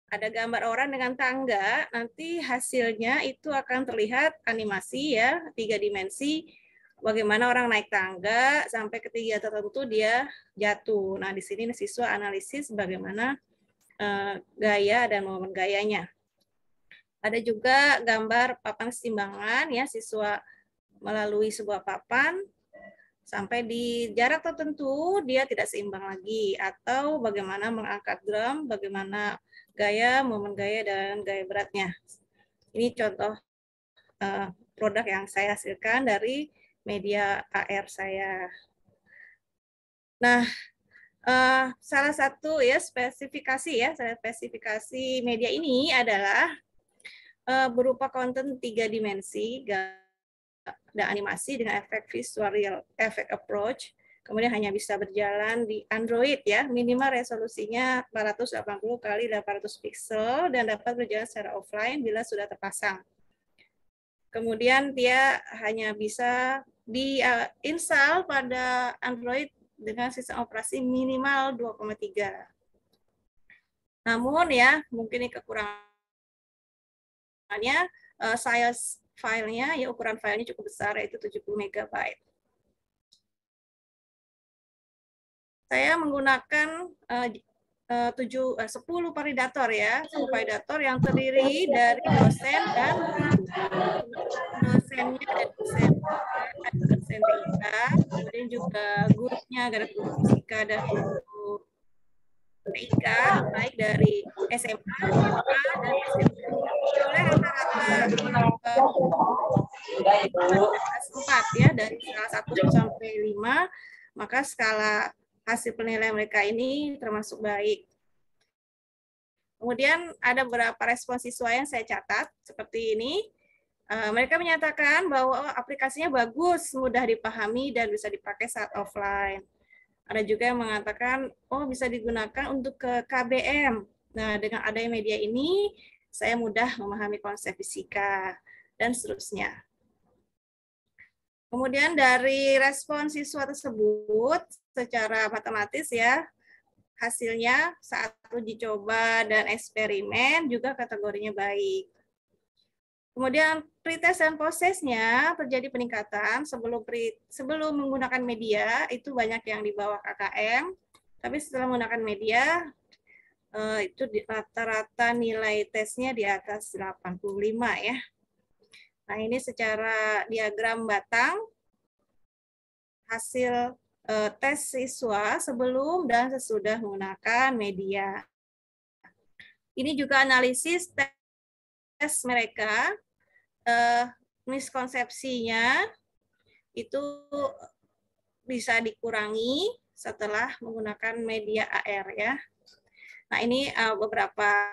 ada gambar orang dengan tangga, nanti hasilnya itu akan terlihat animasi ya, 3 dimensi, bagaimana orang naik tangga sampai ke tiga tertentu dia jatuh. Nah, di sini siswa analisis bagaimana gaya dan momen gayanya. Ada juga gambar papan keseimbangan ya, siswa melalui sebuah papan sampai di jarak tertentu dia tidak seimbang lagi, atau bagaimana mengangkat drum, bagaimana gaya, momen gaya, dan gaya beratnya. Ini contoh produk yang saya hasilkan dari media AR saya. Nah, salah satu ya spesifikasi spesifikasi media ini adalah berupa konten 3 dimensi, ada animasi dengan efek visual real effect approach, kemudian hanya bisa berjalan di Android ya, minimal resolusinya 480 kali 800 pixel dan dapat berjalan secara offline bila sudah terpasang. Kemudian dia hanya bisa di-install pada Android dengan sistem operasi minimal 2,3. Namun ya, mungkin ini kekurangannya, size filenya, ya ukuran filenya cukup besar, yaitu 70 MB. Saya menggunakan 10 validator ya, 10 validator yang terdiri dari dosen dan dosennya, ada dosen fisika, kemudian juga gurunya, ada guru fisika dan guru TIK, baik dari SMA, SMA, dan SMP. Oleh rata-rata 4 ya, dari skala 1 sampai 5, maka skala hasil penilaian mereka ini termasuk baik. Kemudian ada beberapa respons siswa yang saya catat, seperti ini. Mereka menyatakan bahwa aplikasinya bagus, mudah dipahami, dan bisa dipakai saat offline. Ada juga yang mengatakan, oh bisa digunakan untuk ke KBM. Nah, dengan adanya media ini, saya mudah memahami konsep fisika. dan seterusnya. Kemudian dari respon siswa tersebut secara matematis ya, hasilnya saat uji coba dan eksperimen juga kategorinya baik. Kemudian pretest dan prosesnya terjadi peningkatan sebelum menggunakan media itu banyak yang di bawah KKM, tapi setelah menggunakan media itu rata-rata nilai tesnya di atas 85 ya. Nah ini secara diagram batang hasil tes siswa sebelum dan sesudah menggunakan media. Ini juga analisis tes mereka. Miskonsepsinya itu bisa dikurangi setelah menggunakan media AR ya. Nah ini beberapa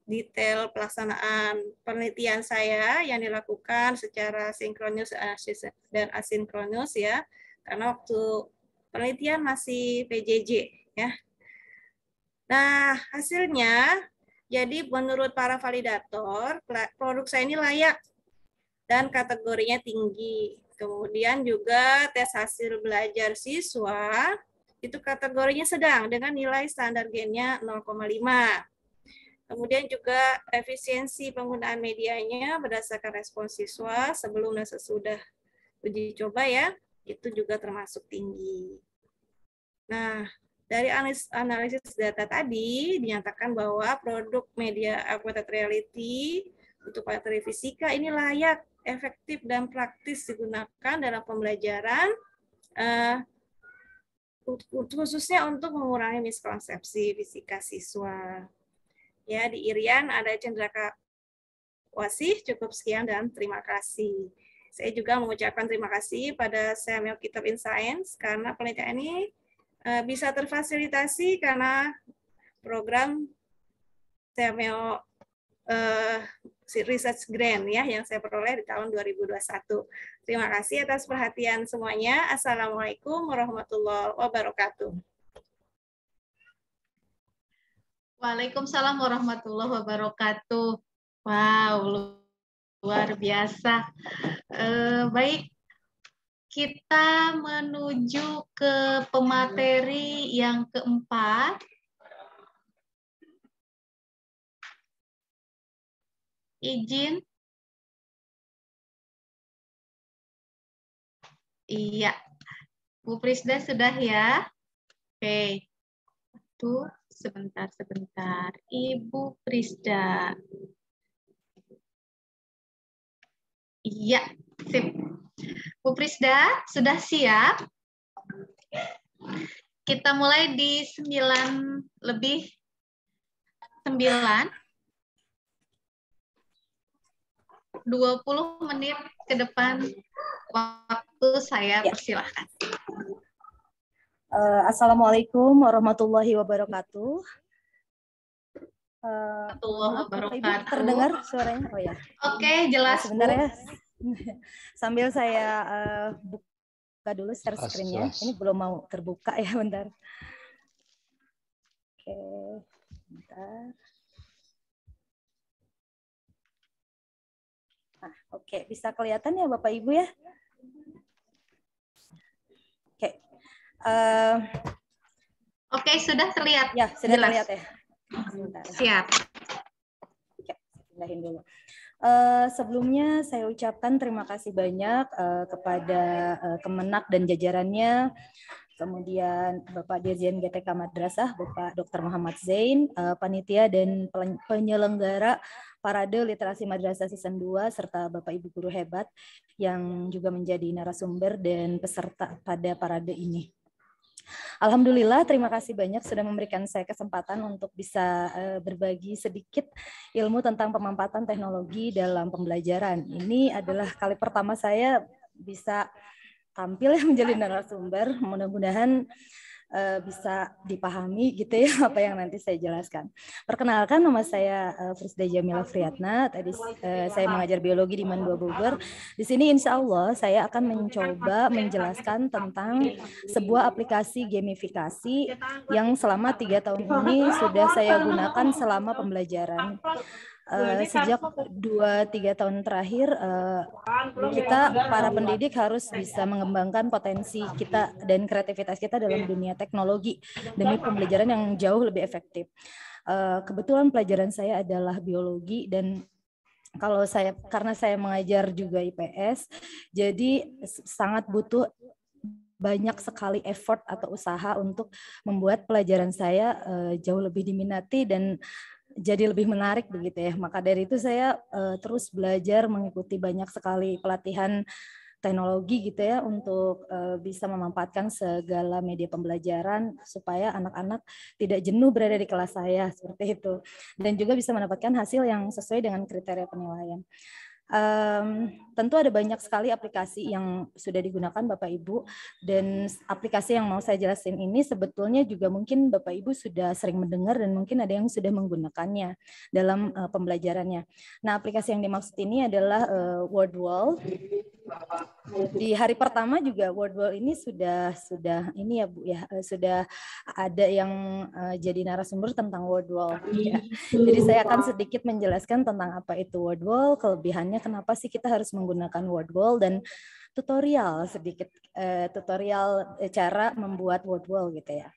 detail pelaksanaan penelitian saya yang dilakukan secara sinkronus dan asinkronus ya, karena waktu penelitian masih PJJ ya. Nah hasilnya, jadi menurut para validator produk saya ini layak dan kategorinya tinggi. Kemudian juga tes hasil belajar siswa itu kategorinya sedang dengan nilai standar gennya 0,5. Kemudian juga efisiensi penggunaan medianya berdasarkan respon siswa sebelum dan sesudah uji coba ya, itu juga termasuk tinggi. Nah, dari analisis data tadi dinyatakan bahwa produk media augmented reality untuk materi fisika ini layak, efektif dan praktis digunakan dalam pembelajaran, khususnya untuk mengurangi miskonsepsi fisika siswa. Ya, di Irian ada Cendraka Wasih, cukup sekian dan terima kasih. Saya juga mengucapkan terima kasih pada Samuel Kitab in Science karena penelitian ini bisa terfasilitasi karena program Samuel Research Grant ya yang saya peroleh di tahun 2021. Terima kasih atas perhatian semuanya. Assalamualaikum warahmatullahi wabarakatuh. Waalaikumsalam warahmatullahi wabarakatuh. Wow, luar biasa. Baik, kita menuju ke pemateri yang keempat. Izin. Iya. Bu Prisda sudah ya? Oke. Tuh, sebentar. Ibu Prisda. Iya, sip. Bu Prisda, sudah siap? Kita mulai di 9:09. 20 menit ke depan waktu saya persilahkan. Assalamualaikum warahmatullahi wabarakatuh. Ibu terdengar suaranya? Oh ya. Oke, jelas. Sebentar ya. Sambil saya buka dulu share screen-nya. Ini belum mau terbuka ya, bentar. Oke, bentar. Nah, oke, bisa kelihatan ya Bapak Ibu ya? Oke. Oke, sudah terlihat. Ya, sudah jelas. terlihat ya. Sebentar. Siap. Oke, pindahin dulu. Sebelumnya saya ucapkan terima kasih banyak kepada Kemenak dan jajarannya, kemudian Bapak Dirjen GTK Madrasah, Bapak Dr. Muhammad Zain, panitia dan penyelenggara Parade Literasi Madrasah Season 2, serta Bapak Ibu guru hebat yang juga menjadi narasumber dan peserta pada parade ini. Alhamdulillah, terima kasih banyak sudah memberikan saya kesempatan untuk bisa berbagi sedikit ilmu tentang pemampatan teknologi dalam pembelajaran. Ini adalah kali pertama saya bisa tampil menjadi narasumber. Mudah-mudahan bisa dipahami gitu ya apa yang nanti saya jelaskan. Perkenalkan, nama saya Prisda Jamila Friatna. Tadi saya mengajar biologi di MAN 2 Bogor. Di sini insya Allah saya akan mencoba menjelaskan tentang sebuah aplikasi gamifikasi yang selama 3 tahun ini sudah saya gunakan selama pembelajaran. sejak 2-3 tahun terakhir kita para pendidik harus bisa mengembangkan potensi kita dan kreativitas kita dalam dunia teknologi demi pembelajaran yang jauh lebih efektif. Kebetulan pelajaran saya adalah biologi dan karena saya mengajar juga IPS, jadi sangat butuh banyak sekali effort atau usaha untuk membuat pelajaran saya jauh lebih diminati dan jadi lebih menarik begitu ya. Maka dari itu saya terus belajar mengikuti banyak sekali pelatihan teknologi gitu ya untuk bisa memanfaatkan segala media pembelajaran supaya anak-anak tidak jenuh berada di kelas saya seperti itu dan juga bisa mendapatkan hasil yang sesuai dengan kriteria penilaian. Tentu ada banyak sekali aplikasi yang sudah digunakan Bapak Ibu dan aplikasi yang mau saya jelasin ini sebetulnya juga mungkin Bapak Ibu sudah sering mendengar dan mungkin ada yang sudah menggunakannya dalam pembelajarannya. Nah, aplikasi yang dimaksud ini adalah WordWall. Di hari pertama juga WordWall ini sudah ini ya Bu ya, sudah ada yang jadi narasumber tentang WordWall ya. Jadi saya akan sedikit menjelaskan tentang apa itu WordWall, kelebihannya, kenapa sih kita harus menggunakan WordWall dan tutorial sedikit tutorial cara membuat WordWall gitu ya.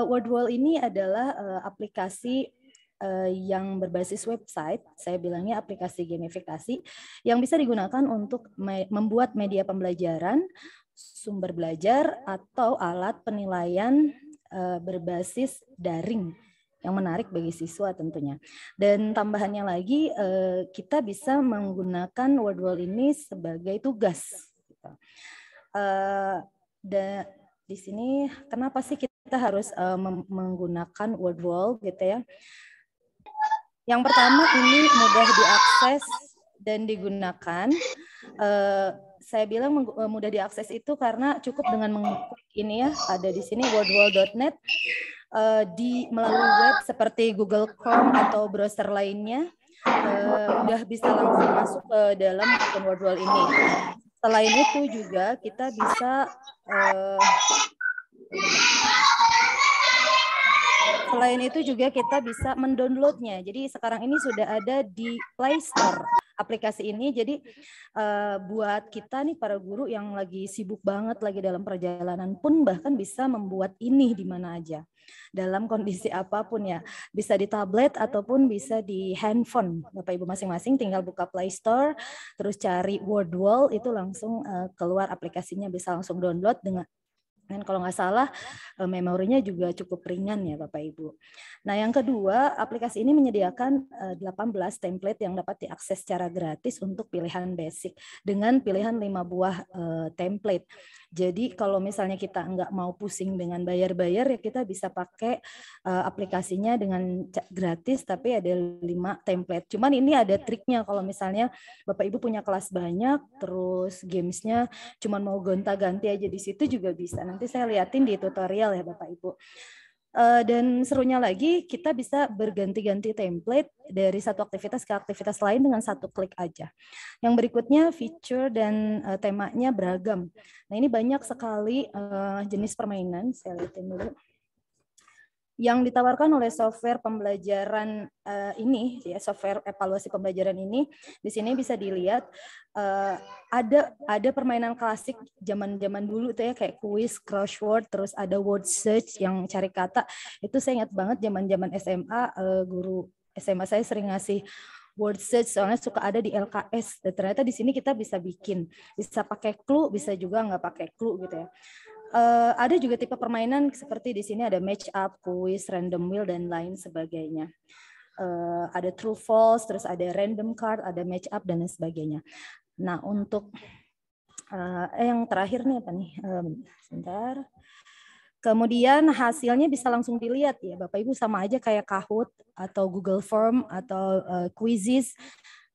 WordWall ini adalah aplikasi yang berbasis website, saya bilangnya aplikasi gamifikasi yang bisa digunakan untuk membuat media pembelajaran, sumber belajar atau alat penilaian berbasis daring yang menarik bagi siswa tentunya. Dan tambahannya lagi kita bisa menggunakan WordWall ini sebagai tugas. Dan di sini kenapa sih kita harus menggunakan WordWall gitu ya? Yang pertama ini mudah diakses dan digunakan. Saya bilang mudah diakses itu karena cukup dengan mengklik ini ya, ada di sini wordwall.net melalui web seperti Google Chrome atau browser lainnya, udah bisa langsung masuk ke dalam akun WordWall ini. Selain itu juga kita bisa mendownloadnya. Jadi sekarang ini sudah ada di Play Store aplikasi ini. Jadi buat kita nih para guru yang lagi sibuk banget lagi dalam perjalanan pun bahkan bisa membuat ini di mana aja. Dalam kondisi apapun ya. Bisa di tablet ataupun bisa di handphone. Bapak Ibu masing-masing tinggal buka Play Store, terus cari WordWall, itu langsung keluar aplikasinya, bisa langsung download dengan. Dan kalau nggak salah, memorinya juga cukup ringan ya Bapak Ibu. Nah yang kedua, aplikasi ini menyediakan 18 template yang dapat diakses secara gratis untuk pilihan basic dengan pilihan 5 buah template. Jadi kalau misalnya kita nggak mau pusing dengan bayar-bayar ya kita bisa pakai aplikasinya dengan gratis tapi ada 5 template. Cuman ini ada triknya kalau misalnya Bapak Ibu punya kelas banyak terus gamesnya cuman mau gonta-ganti aja di situ juga bisa. Nanti saya liatin di tutorial ya Bapak Ibu. Dan serunya lagi kita bisa berganti-ganti template dari satu aktivitas ke aktivitas lain dengan satu klik aja. Yang berikutnya feature dan temanya beragam. Nah ini banyak sekali jenis permainan, saya lihatin dulu. Yang ditawarkan oleh software pembelajaran ini, ya software evaluasi pembelajaran ini, di sini bisa dilihat ada permainan klasik zaman dulu tuh ya kayak quiz, crossword, terus ada word search yang cari kata. Itu saya ingat banget zaman SMA, guru SMA saya sering ngasih word search soalnya suka ada di LKS. Dan ternyata di sini kita bisa bikin, bisa pakai clue, bisa juga nggak pakai clue gitu ya. Ada juga tipe permainan seperti di sini ada match up, quiz, random wheel dan lain sebagainya. Ada true false, terus ada random card, ada match up dan lain sebagainya. Nah untuk yang terakhir nih apa nih? Sebentar. Kemudian hasilnya bisa langsung dilihat ya Bapak Ibu, sama aja kayak Kahoot atau Google Form atau Quizzes.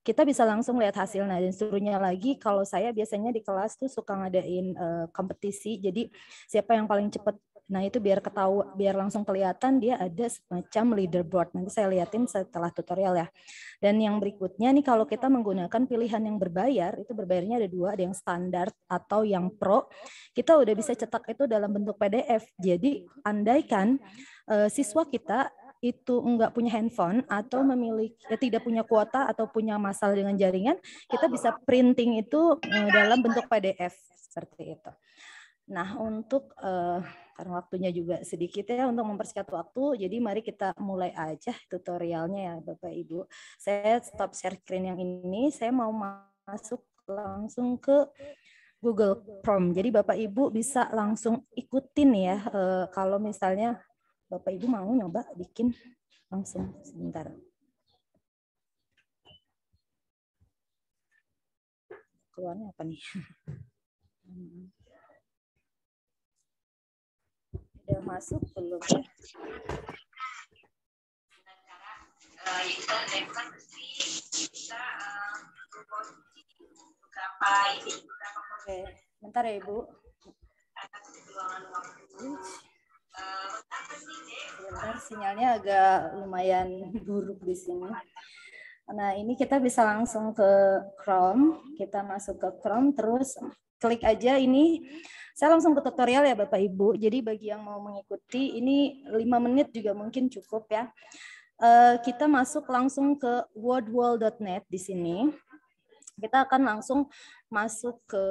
Kita bisa langsung lihat hasilnya. Dan serunya lagi kalau saya biasanya di kelas tuh suka ngadain kompetisi. Jadi siapa yang paling cepat, nah itu biar ketahui, biar langsung kelihatan dia ada semacam leaderboard. Nanti saya liatin setelah tutorial ya. Dan yang berikutnya nih kalau kita menggunakan pilihan yang berbayar, itu berbayarnya ada 2, ada yang standar atau yang pro. Kita udah bisa cetak itu dalam bentuk PDF. Jadi andaikan siswa kita itu enggak punya handphone atau tidak punya kuota atau punya masalah dengan jaringan, kita bisa printing itu dalam bentuk PDF seperti itu. Nah, untuk karena waktunya juga sedikit ya untuk mempersingkat waktu, jadi mari kita mulai aja tutorialnya ya Bapak Ibu. Saya stop share screen yang ini, saya mau masuk langsung ke Google Chrome. Jadi Bapak Ibu bisa langsung ikutin ya kalau misalnya Bapak Ibu mau nyoba bikin langsung sebentar. Keluarnya apa nih? Udah masuk belum? Oke, bentar ya Ibu. Sebentar, sinyalnya agak lumayan buruk di sini. Nah, ini kita bisa langsung ke Chrome. Kita masuk ke Chrome, terus klik aja ini. Saya langsung ke tutorial ya Bapak Ibu. Jadi bagi yang mau mengikuti, ini 5 menit juga mungkin cukup ya. Kita masuk langsung ke wordwall.net di sini. Kita akan langsung masuk ke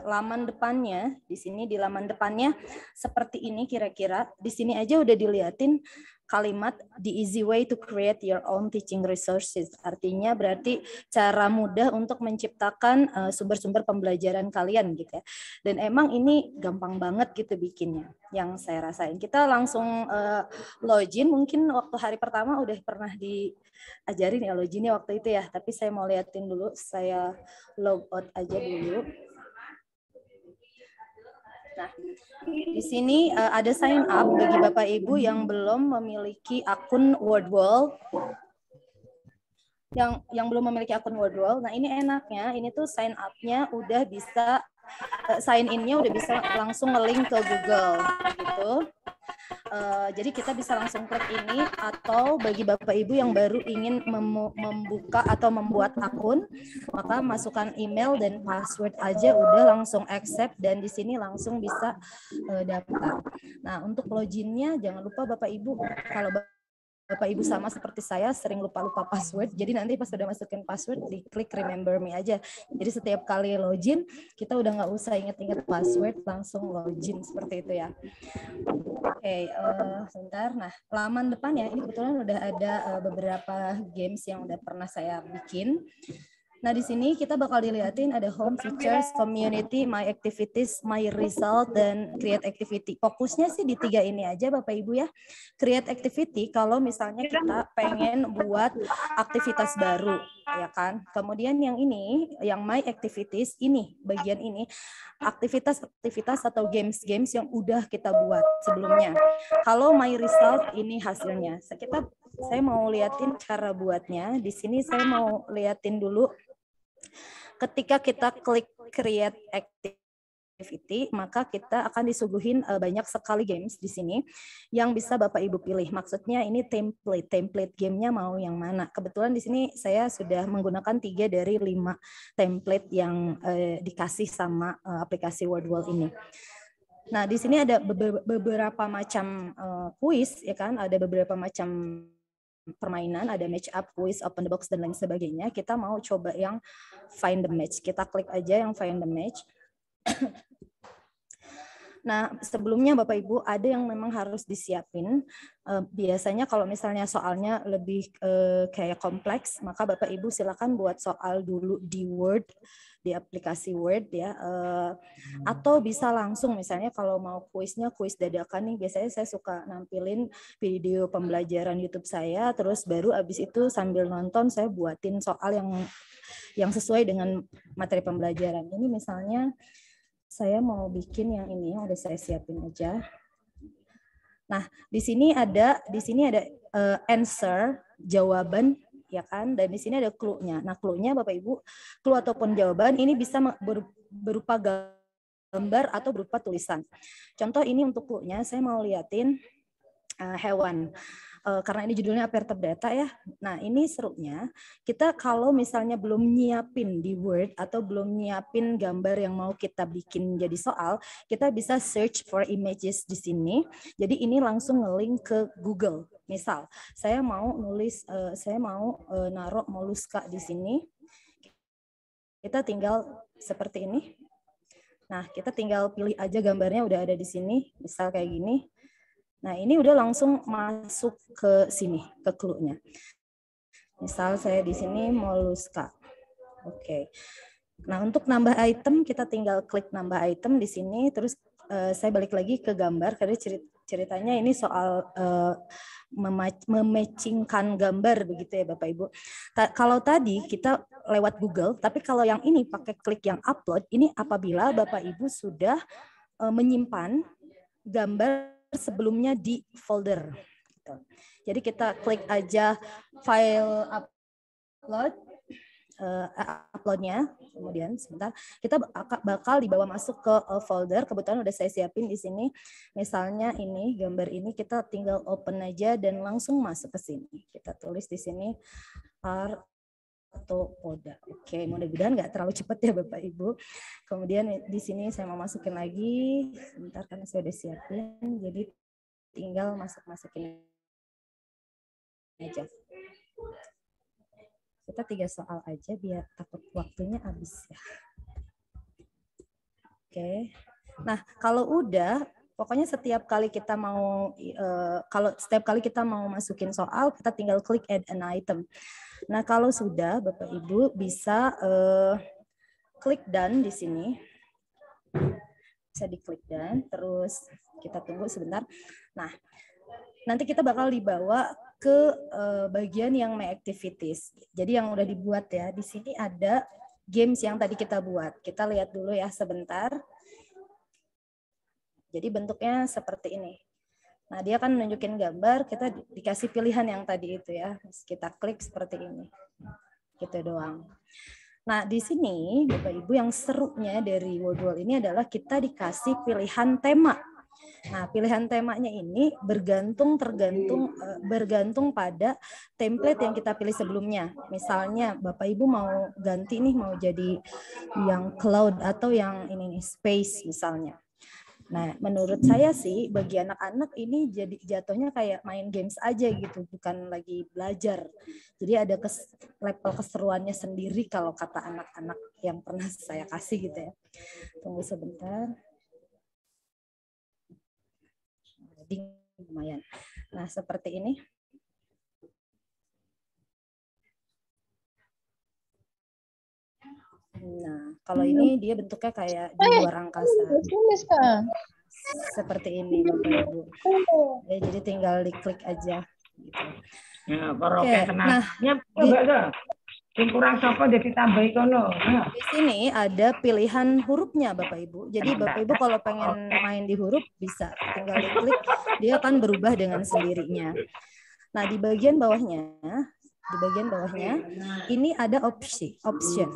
laman depannya. Di sini di laman depannya seperti ini kira-kira. Di sini aja udah diliatin kalimat the easy way to create your own teaching resources. Artinya berarti cara mudah untuk menciptakan sumber-sumber pembelajaran kalian gitu ya. Dan emang ini gampang banget gitu bikinnya yang saya rasain. Kita langsung login, mungkin waktu hari pertama udah pernah diajarin ya loginnya waktu itu ya, tapi saya mau liatin dulu, saya log out aja dulu. Nah, di sini ada sign up bagi Bapak Ibu yang belum memiliki akun Wordwall. Yang belum memiliki akun Wordwall. Nah, ini enaknya, ini tuh sign up-nya udah bisa, sign in-nya udah bisa langsung nge-link ke Google gitu. Jadi kita bisa langsung klik ini, atau bagi Bapak Ibu yang baru ingin membuka atau membuat akun, maka masukkan email dan password aja udah langsung accept, dan di sini langsung bisa daftar. Nah, untuk loginnya jangan lupa Bapak Ibu, kalau Bapak Ibu sama seperti saya sering lupa-lupa password, jadi nanti pas sudah masukin password diklik remember me aja. Jadi setiap kali login kita udah nggak usah inget-inget password, langsung login seperti itu ya. Oke, sebentar. Nah, laman depan ya, ini kebetulan udah ada beberapa games yang udah pernah saya bikin. Nah, di sini kita bakal dilihatin ada home features, community, my activities, my result, dan create activity. Fokusnya sih di 3 ini aja Bapak Ibu ya. Create activity kalau misalnya kita pengen buat aktivitas baru, ya kan. Kemudian yang ini, yang my activities, ini bagian ini aktivitas-aktivitas atau games-games yang udah kita buat sebelumnya. Kalau my result, ini hasilnya. Saya mau liatin cara buatnya. Di sini saya mau liatin dulu. Ketika kita klik create activity, maka kita akan disuguhin banyak sekali games di sini yang bisa Bapak Ibu pilih. Maksudnya ini template gamenya mau yang mana. Kebetulan di sini saya sudah menggunakan 3 dari 5 template yang dikasih sama aplikasi Wordwall ini. Nah, di sini ada beberapa macam kuis, ya kan? Ada beberapa macam permainan, ada match up, quiz, open the box, dan lain sebagainya. Kita mau coba yang find the match. Kita klik aja yang find the match. Nah, sebelumnya Bapak Ibu ada yang memang harus disiapin. Biasanya kalau misalnya soalnya lebih kayak kompleks, maka Bapak Ibu silakan buat soal dulu di Word, di aplikasi Word ya, atau bisa langsung misalnya kalau mau kuisnya kuis dadakan nih, biasanya saya suka nampilin video pembelajaran YouTube saya, terus baru abis itu sambil nonton saya buatin soal yang sesuai dengan materi pembelajaran. Ini misalnya saya mau bikin yang ini, udah saya siapin aja. Nah, di sini ada answer, jawaban, ya kan, dan di sini ada clue-nya. Nah, clue-nya Bapak Ibu, clue ataupun jawaban ini bisa berupa gambar atau berupa tulisan. Contoh ini untuk clue-nya, saya mau liatin hewan. karena ini judulnya Aperture Data ya. Nah, ini serunya kita kalau misalnya belum nyiapin di Word atau belum nyiapin gambar yang mau kita bikin jadi soal, kita bisa search for images di sini. Jadi ini langsung nge-link ke Google. Misal, saya mau nulis, naruh moluska di sini. Kita tinggal seperti ini. Nah, kita tinggal pilih aja gambarnya udah ada di sini, misal kayak gini. Nah, ini udah langsung masuk ke sini, ke clue-nya. Misal saya di sini moluska. Oke. Nah, untuk nambah item, kita tinggal klik nambah item di sini, terus saya balik lagi ke gambar, karena ceritanya ini soal mematchingkan gambar begitu ya Bapak Ibu. Kalau tadi kita lewat Google, tapi kalau yang ini pakai klik yang upload, ini apabila Bapak Ibu sudah menyimpan gambar sebelumnya di folder. Jadi kita klik aja file upload, uploadnya, kemudian sebentar kita bakal dibawa masuk ke folder. Kebetulan udah saya siapin di sini. Misalnya ini gambar ini kita tinggal open aja dan langsung masuk ke sini. Kita tulis di sini arthropoda. Oke, mudah-mudahan nggak terlalu cepat ya Bapak Ibu. Kemudian di sini saya mau masukin lagi. Sebentar karena saya udah siapin. Jadi tinggal masukin aja. Kita 3 soal aja biar takut waktunya habis ya. Oke. Nah, kalau udah, pokoknya setiap kali kita mau masukin soal, kita tinggal klik add an item. Nah, kalau sudah Bapak Ibu bisa klik done di sini. Bisa diklik done, terus kita tunggu sebentar. Nah, nanti kita bakal dibawa ke bagian yang My Activities. Jadi yang udah dibuat ya. Di sini ada games yang tadi kita buat. Kita lihat dulu ya sebentar. Jadi bentuknya seperti ini. Nah, dia akan menunjukin gambar, kita dikasih pilihan yang tadi itu ya. Kita klik seperti ini. Gitu doang. Nah, di sini Bapak Ibu yang serunya dari Wordwall ini adalah kita dikasih pilihan tema. Nah, pilihan temanya ini bergantung pada template yang kita pilih sebelumnya. Misalnya Bapak Ibu mau ganti nih, mau jadi yang cloud atau yang ini nih, space misalnya. Nah, menurut saya sih bagi anak-anak ini jadi jatuhnya kayak main games aja gitu, bukan lagi belajar. Jadi ada level keseruannya sendiri kalau kata anak-anak yang pernah saya kasih gitu ya. Tunggu sebentar. Lumayan. Nah, seperti ini. Nah, kalau ini dia bentuknya kayak di luar angkasa. Seperti ini, Bapak Ibu. Ya, jadi tinggal diklik aja. Gitu. Oke, nah, kurang sopo jadi tambah kono. Di sini ada pilihan hurufnya Bapak Ibu. Jadi Bapak Ibu kalau pengen main di huruf bisa tinggal diklik, dia akan berubah dengan sendirinya. Nah, di bagian bawahnya ini ada option.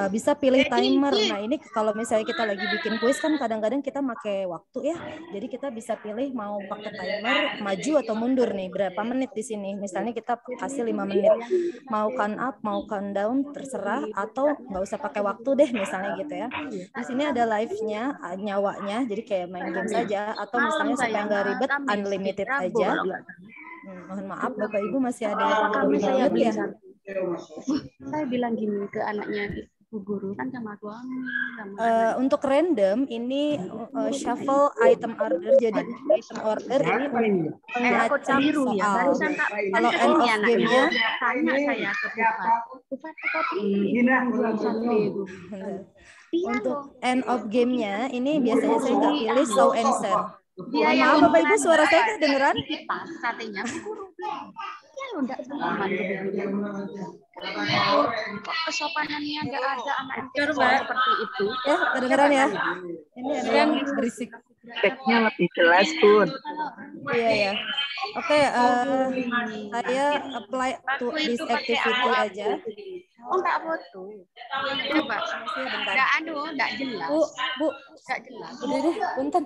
Bisa pilih timer. Nah, ini kalau misalnya kita lagi bikin kuis kan kadang-kadang kita pakai waktu ya. Jadi kita bisa pilih mau pakai timer maju atau mundur nih, berapa menit di sini. Misalnya kita kasih 5 menit. Mau count up, mau count down, terserah, atau nggak usah pakai waktu deh misalnya gitu ya. Di sini ada live-nya, nyawanya, jadi kayak main game saja, atau misalnya supaya nggak ribet unlimited aja. Mohon maaf Bapak Ibu masih ada yang saya ya. Saya bilang gini ke anaknya Bu Guru kan sama suami. Untuk random ini shuffle item order, jadi item order ini mengacak soal. Kalau end of game-nya tanya saya ke untuk end of game-nya ini biasanya saya nggak pilih show answer. Maaf Bapak Ibu, suara saya kedengeran? Satenya Guru. Ya lo enggak sama kesopanannya enggak ada anak seperti itu. Ya, kedengeran ya. Ini ada yang berisik. Teksnya lebih jelas, Bun. Iya ya. Oke, saya apply to this activity aja. Oh, enggak foto. Coba. Enggak enggak jelas. Bu. Enggak jelas. Udah deh, punten.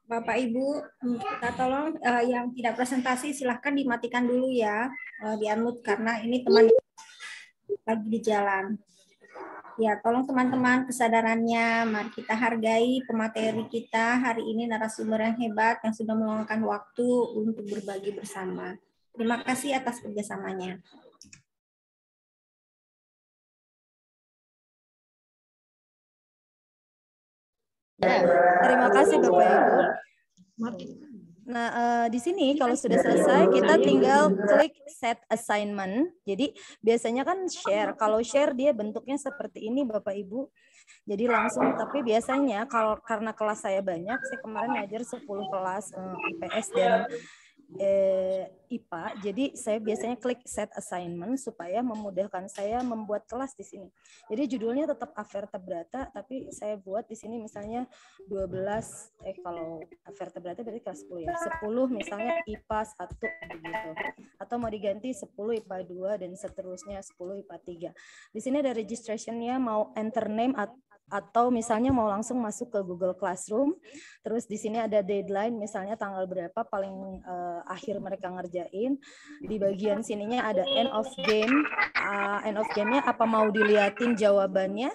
Bapak Ibu, kita tolong yang tidak presentasi silahkan dimatikan dulu ya, di-unmute karena ini teman lagi di jalan. Ya, tolong teman-teman kesadarannya, mari kita hargai pemateri kita hari ini, narasumber yang hebat yang sudah meluangkan waktu untuk berbagi bersama. Terima kasih atas kerjasamanya. Ya, terima kasih Bapak Ibu. Nah, di sini kalau sudah selesai, kita tinggal klik set assignment. Jadi biasanya kan share. Kalau share dia bentuknya seperti ini Bapak Ibu. Jadi langsung, tapi biasanya kalau karena kelas saya banyak, saya kemarin ngajar 10 kelas IPS dan IPA. Jadi saya biasanya klik set assignment supaya memudahkan saya membuat kelas di sini. Jadi judulnya tetap Avertebrata, tapi saya buat di sini misalnya 12 kalau Avertebrata berarti kelas 10 ya. 10 misalnya IPA 1 begitu. Atau mau diganti 10 IPA 2 dan seterusnya 10 IPA 3. Di sini ada registration-nya, mau enter name atau misalnya mau langsung masuk ke Google Classroom. Terus di sini ada deadline, misalnya tanggal berapa paling akhir mereka ngerjain. Di bagian sininya ada end of game. End of game-nya apa mau diliatin jawabannya,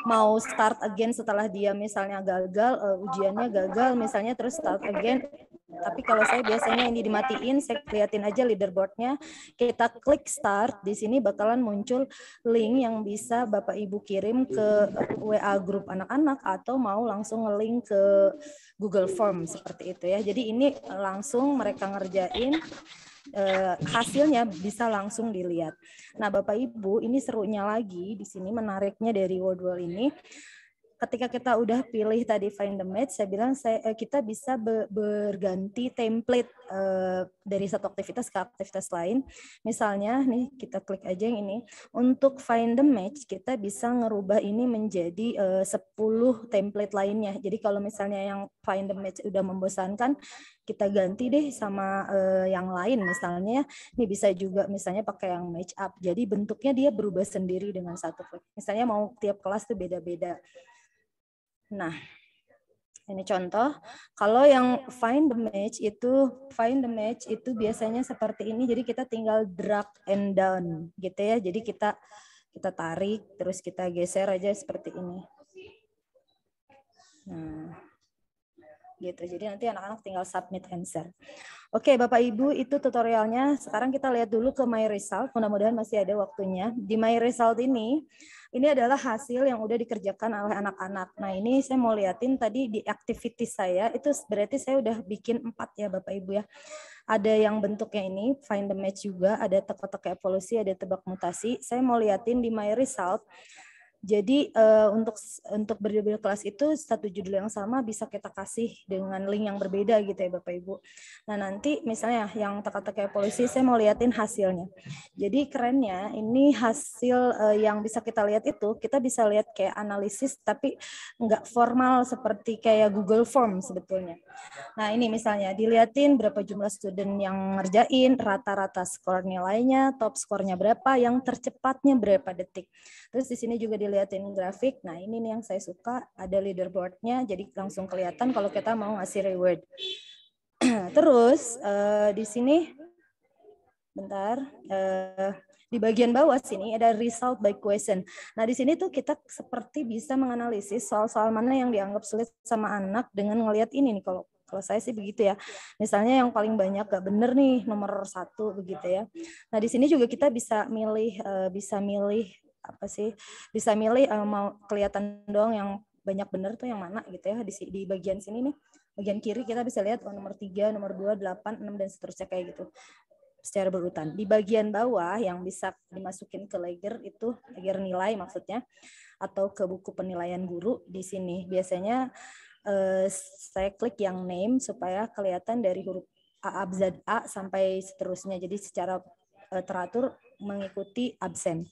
mau start again setelah dia misalnya gagal, ujiannya gagal misalnya, terus start again. Tapi kalau saya biasanya ini dimatiin, saya liatin aja leaderboardnya. Kita klik start, di sini bakalan muncul link yang bisa Bapak Ibu kirim ke WA grup anak-anak atau mau langsung nge-link ke Google Form seperti itu ya. Jadi ini langsung mereka ngerjain, hasilnya bisa langsung dilihat. Nah Bapak Ibu, ini serunya lagi di sini, menariknya dari Wordwall ini. Ketika kita udah pilih tadi find the match, saya bilang kita bisa berganti template dari satu aktivitas ke aktivitas lain. Misalnya nih kita klik aja yang ini. Untuk find the match kita bisa ngerubah ini menjadi 10 template lainnya. Jadi kalau misalnya yang find the match udah membosankan, kita ganti deh sama yang lain misalnya. Ini bisa juga misalnya pakai yang match up. Jadi bentuknya dia berubah sendiri dengan satu klik. Misalnya mau tiap kelas tuh beda-beda. Nah, ini contoh. Kalau yang find the match itu biasanya seperti ini. Jadi kita tinggal drag and down gitu ya. Jadi kita tarik terus kita geser aja seperti ini. Nah, gitu. Jadi nanti anak-anak tinggal submit answer. Oke, Bapak Ibu, itu tutorialnya. Sekarang kita lihat dulu ke My Result. Mudah-mudahan masih ada waktunya. Di My Result ini adalah hasil yang udah dikerjakan oleh anak-anak. Nah, ini saya mau liatin tadi di activity saya, itu berarti saya udah bikin 4 ya Bapak Ibu ya. Ada yang bentuknya ini, find the match juga, ada teka-teki evolusi, ada tebak mutasi. Saya mau liatin di My Result. Jadi untuk berdua kelas itu satu judul yang sama bisa kita kasih dengan link yang berbeda gitu ya Bapak Ibu. Nah nanti misalnya yang teka-teki evolusi saya mau liatin hasilnya. Jadi kerennya ini hasil yang bisa kita lihat itu kita bisa lihat kayak analisis tapi nggak formal seperti kayak Google Form sebetulnya. Nah ini misalnya diliatin berapa jumlah student yang ngerjain, rata-rata skor nilainya, top skornya berapa, yang tercepatnya berapa detik. Terus di sini juga dilihatin grafik. Nah ini nih yang saya suka, ada leaderboardnya, jadi langsung kelihatan kalau kita mau ngasih reward. Terus di sini, bentar, di bagian bawah sini ada result by question. Nah di sini tuh kita seperti bisa menganalisis soal-soal mana yang dianggap sulit sama anak dengan ngelihat ini nih kalau saya sih begitu ya. Misalnya yang paling banyak gak bener nih nomor 1 begitu ya. Nah di sini juga kita bisa milih mau kelihatan dong yang banyak bener tuh yang mana gitu ya. Di bagian sini nih, bagian kiri kita bisa lihat nomor 3, nomor 2, 8, 6 dan seterusnya kayak gitu secara berurutan. Di bagian bawah yang bisa dimasukin ke ledger itu ledger nilai maksudnya atau ke buku penilaian guru. Di sini biasanya saya klik yang name supaya kelihatan dari huruf A abjad A sampai seterusnya. Jadi secara teratur mengikuti absen.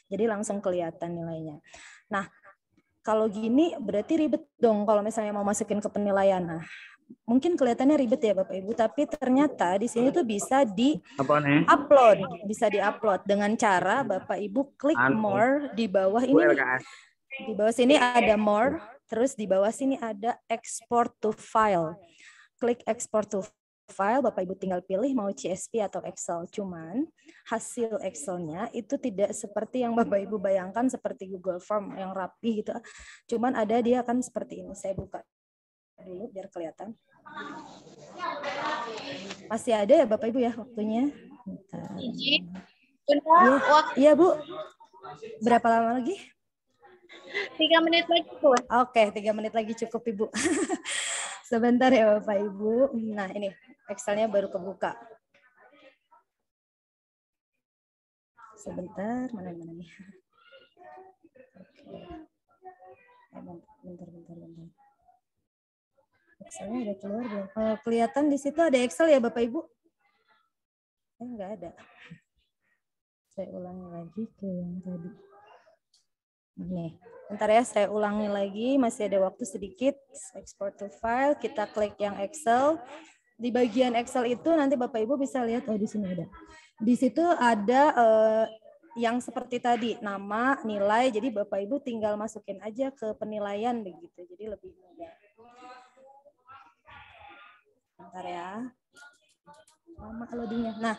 Jadi langsung kelihatan nilainya. Nah, kalau gini berarti ribet dong kalau misalnya mau masukin ke penilaian. Nah, mungkin kelihatannya ribet ya Bapak Ibu, tapi ternyata di sini tuh bisa di-upload, bisa di-upload dengan cara Bapak Ibu klik more di bawah ini. Di bawah sini ada more. Terus di bawah sini ada export to file. klik export to file, Bapak Ibu tinggal pilih mau CSV atau Excel. Cuman hasil Excelnya itu tidak seperti yang Bapak Ibu bayangkan seperti Google Form yang rapi gitu. Cuman ada dia akan seperti ini. Saya buka dulu biar kelihatan. Masih ada ya Bapak Ibu ya waktunya? Iya Bu. Berapa lama lagi? 3 menit lagi Bu. Oke, 3 menit lagi cukup Ibu. Sebentar ya Bapak Ibu. Nah ini Excelnya baru kebuka. Sebentar, mana nih? Oke. Bentar. Excelnya udah keluar belum? Kelihatan di situ ada Excel ya Bapak Ibu? Enggak ada. Saya ulangi lagi ke yang tadi. Nih, bentar ya, saya ulangi lagi. Masih ada waktu sedikit. Export to file, kita klik yang Excel. Di bagian Excel itu nanti Bapak Ibu bisa lihat, oh di sini ada. Di situ ada yang seperti tadi, nama, nilai. Jadi Bapak Ibu tinggal masukin aja ke penilaian begitu. Jadi lebih mudah. Bentar ya. Lama loadingnya. Nah,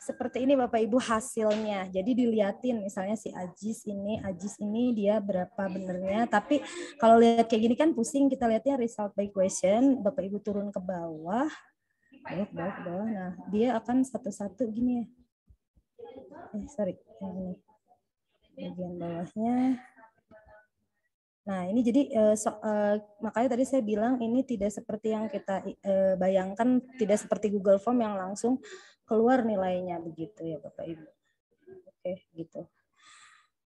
seperti ini Bapak Ibu hasilnya. Jadi dilihatin misalnya si Ajis ini dia berapa benernya. Tapi kalau lihat kayak gini kan pusing, kita lihatnya result by question. Bapak Ibu turun ke bawah. Ke bawah. Nah, dia akan satu-satu gini ya. Sorry, yang ini. Bagian bawahnya. Nah, ini jadi makanya tadi saya bilang ini tidak seperti yang kita bayangkan, tidak seperti Google Form yang langsung keluar nilainya begitu ya Bapak Ibu. Oke, gitu.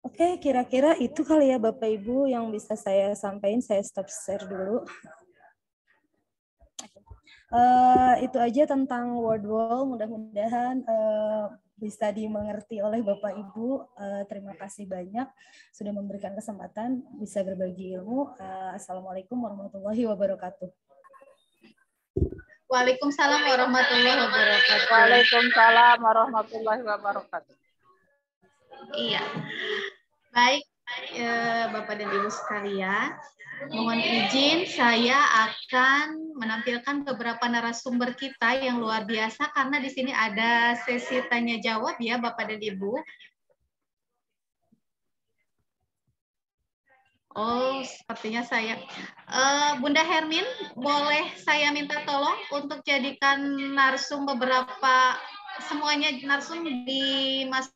Oke, kira-kira itu kali ya Bapak Ibu yang bisa saya sampaikan. Saya stop share dulu. Itu aja tentang word wall. Mudah-mudahan bisa dimengerti oleh Bapak Ibu. Terima kasih banyak sudah memberikan kesempatan bisa berbagi ilmu. Assalamualaikum warahmatullahi wabarakatuh. Waalaikumsalam warahmatullahi wabarakatuh. Waalaikumsalam warahmatullahi wabarakatuh. Iya. Baik, Bapak dan Ibu sekalian, mohon izin saya akan menampilkan beberapa narasumber kita yang luar biasa karena di sini ada sesi tanya jawab ya Bapak dan Ibu. Oh, sepertinya saya. Bunda Hermin, boleh saya minta tolong untuk jadikan narsum beberapa, semuanya narsum di mas.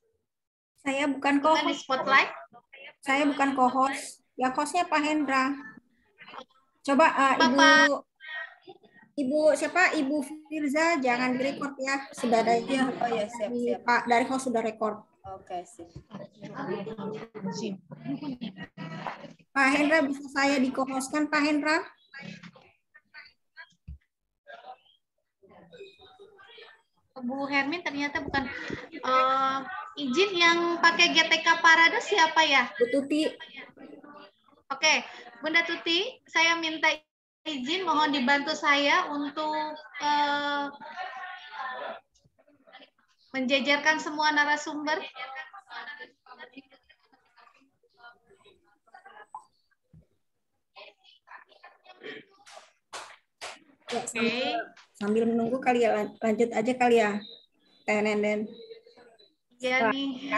Saya bukan co-host. Di spotlight. Saya bukan co-host. Ya hostnya Pak Hendra. Coba Ibu siapa? Ibu Firza, jangan direkord ya. Sudah ada ya. Oh ya, siap. Pak dari host sudah rekord. Oke, sip. Pak Hendra, bisa saya di-co-hostkan Pak Hendra? Bu Hermin ternyata bukan izin yang pakai GTK Parade siapa ya? Bu Tuti. Oke, Bunda Tuti, saya minta izin mohon dibantu saya untuk menjajarkan semua narasumber. Ya, sambil menunggu kali ya, lanjut aja kali ya, Nenden. Ya nih,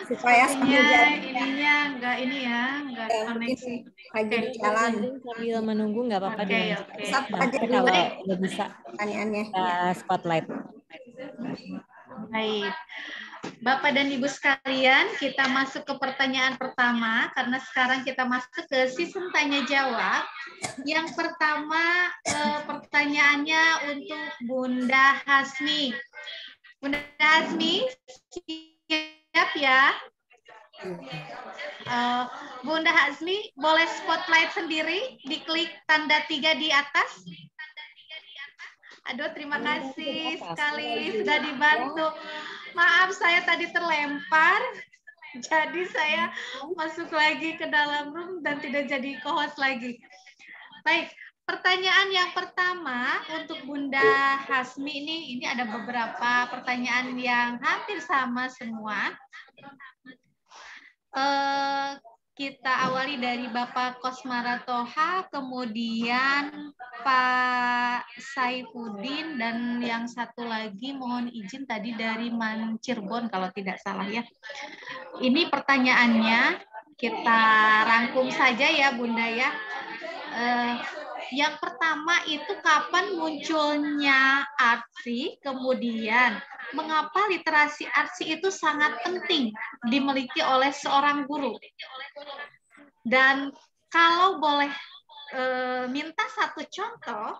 supaya ininya enggak ini ya, enggak koneksi. Lagi di jalan. Sambil menunggu nggak apa-apa Oke. kalau udah bisa pertanyaannya. Spotlight. Baik. Bapak dan Ibu sekalian, kita masuk ke pertanyaan pertama karena sekarang kita masuk ke sistem tanya jawab. Yang pertama pertanyaannya untuk Bunda Hasmi. Bunda Hasmi, siap ya? Bunda Hasmi, boleh spotlight sendiri, diklik tanda 3 di atas. Aduh, terima kasih sekali sudah dibantu. Maaf, saya tadi terlempar, jadi saya masuk lagi ke dalam room dan tidak jadi co-host lagi. Baik, pertanyaan yang pertama untuk Bunda Hasmi ini ada beberapa pertanyaan yang hampir sama semua. kita awali dari Bapak Kosmara Toha, kemudian Pak Saifuddin, dan yang satu lagi mohon izin tadi dari Cirebon kalau tidak salah ya. Ini pertanyaannya kita rangkum saja ya Bunda ya. Yang pertama itu kapan munculnya artsy, kemudian mengapa literasi artsy itu sangat penting dimiliki oleh seorang guru. Dan kalau boleh minta satu contoh,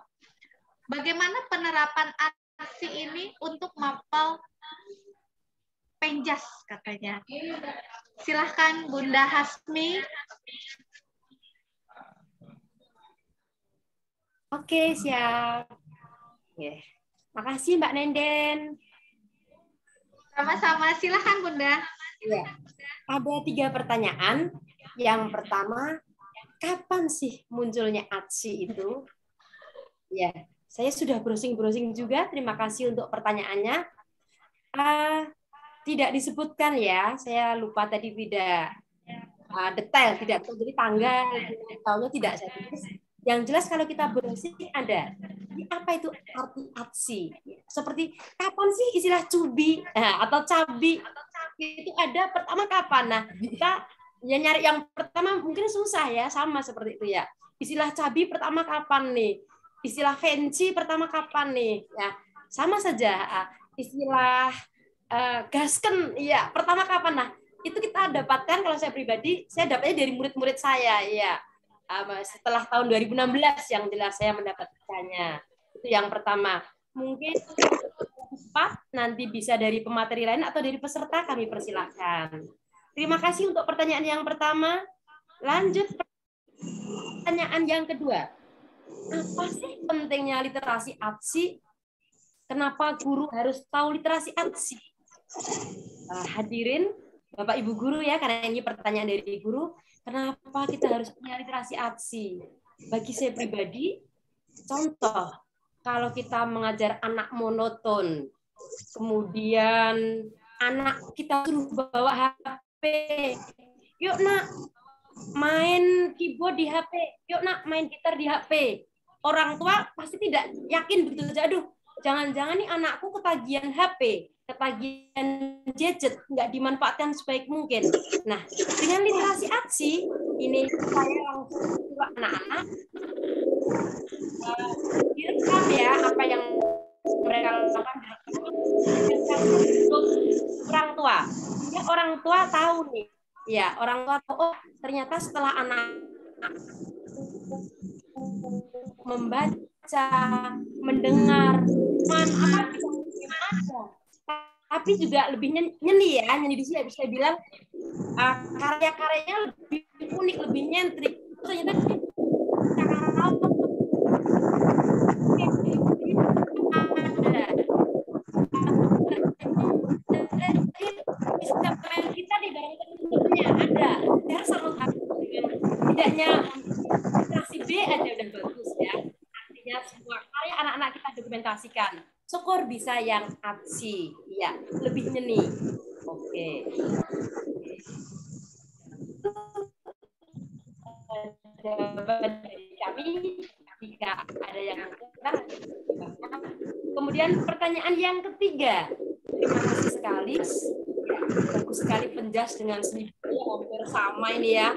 bagaimana penerapan artsy ini untuk mapel penjas katanya. Silahkan Bunda Hasmi. Oke, siap. Yeah. Makasih Mbak Nenden. Sama-sama, silahkan Bunda. Ya. Ada 3 pertanyaan. Yang pertama, kapan sih munculnya artsy itu? Ya, saya sudah browsing-browsing juga. Terima kasih untuk pertanyaannya. Tidak disebutkan ya, saya lupa tadi tidak detail, tidak jadi tanggal, tahunnya tidak saya tulis. Yang jelas kalau kita browsing ada. Ini apa itu arti artsy? Seperti kapan sih istilah cubi atau cabi? Itu ada pertama kapan? Nah, kita ya nyari yang pertama mungkin susah ya, sama seperti itu ya. Istilah cabi pertama kapan nih? Istilah fancy pertama kapan nih? Ya, sama saja. Istilah gasken ya pertama kapan? Nah, itu kita dapatkan kalau saya pribadi, saya dapatnya dari murid-murid saya ya. Setelah tahun 2016 yang jelas saya mendapatkannya. Itu yang pertama. Mungkin cepat nanti bisa dari pemateri lain atau dari peserta kami persilahkan. Terima kasih untuk pertanyaan yang pertama. Lanjut pertanyaan yang kedua. Apa sih pentingnya literasi artsy? Kenapa guru harus tahu literasi artsy? Hadirin Bapak Ibu guru ya, karena ini pertanyaan dari guru. Kenapa kita harus punya literasi artsy? Bagi saya pribadi, contoh, kalau kita mengajar anak monoton, kemudian anak kita suruh bawa HP, yuk nak main keyboard di HP, yuk nak main gitar di HP. Orang tua pasti tidak yakin begitu saja, aduh, jangan-jangan nih anakku ketagihan HP, ketagihan gadget, nggak dimanfaatkan sebaik mungkin. Nah, dengan literasi artsy, ini saya langsung ke anak-anak, direkam ya apa yang mereka lakukan untuk orang tua. Ya, orang tua tahu nih, ya orang tua tahu, oh ternyata setelah anak membaca, mendengar, tapi juga lebih nyeni ya, nyeni di sini bisa bilang karya-karyanya lebih unik, lebih nyentrik. Ternyata kita di barang tentunya ada. Saya sangat tidaknya literasi B aja udah bagus ya. Artinya semua karya anak-anak kita dokumentasikan. Syukur bisa yang artsy, ya lebih nyeni. Oke. Jawaban dari kami jika ada yang kurang. Kemudian pertanyaan yang ketiga, terima kasih sekali. Ya, bagus sekali penjas dengan seni hampir sama ini ya.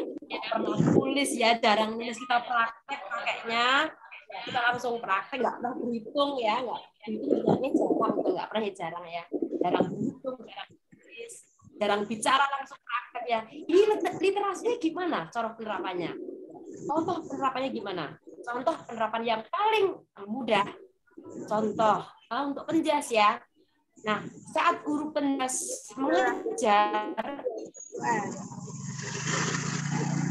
Pernah tulis ya, jarang nulis kita praktek pakainya. Kita langsung praktek, nggak pernah berhitung ya, nggak berhitung jarang ya, jarang berhitung, jarang tulis, jarang bicara langsung praktek ya. Ini literasinya gimana cara penerapannya? Contoh penerapannya gimana? Contoh penerapan yang paling mudah. Contoh untuk penjas ya. Nah, saat guru penjas mengajar,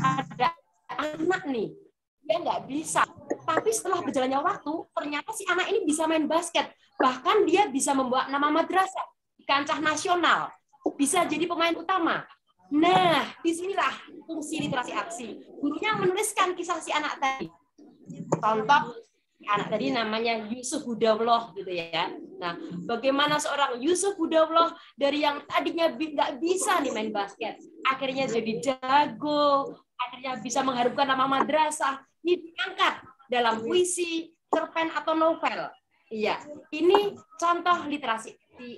ada anak nih, dia nggak bisa. Tapi setelah berjalannya waktu, ternyata si anak ini bisa main basket. Bahkan dia bisa membawa nama madrasah di kancah nasional. Bisa jadi pemain utama. Nah, disinilah fungsi literasi artsy. Gurunya menuliskan kisah si anak tadi. Contoh, anak tadi namanya Yusuf Hudawloh gitu ya. Nah, bagaimana seorang Yusuf Hudawloh dari yang tadinya nggak bisa nih main basket, akhirnya jadi jago, akhirnya bisa mengharumkan nama madrasah, ini diangkat dalam puisi, cerpen atau novel. Iya, ini contoh literasi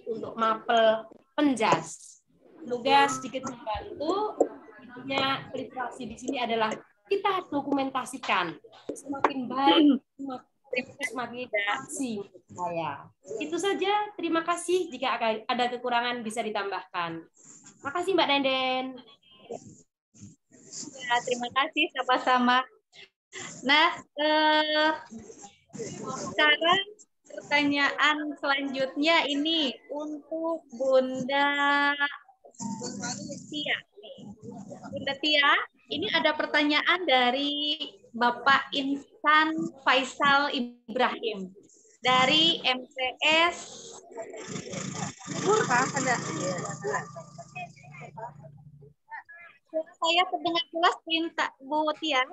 untuk mapel Penjas. Semoga sedikit membantu. Intinya literasi di sini adalah kita dokumentasikan, semakin baik semakin aksi saya. Itu saja. Terima kasih. Jika ada kekurangan bisa ditambahkan. Makasih Mbak Denden. Ya, terima kasih sama-sama. Nah, sekarang pertanyaan selanjutnya ini untuk Bunda Tia. Bunda Tia, ini ada pertanyaan dari Bapak Insan Faisal Ibrahim dari MTS. Saya terdengar jelas, minta Bu Tia.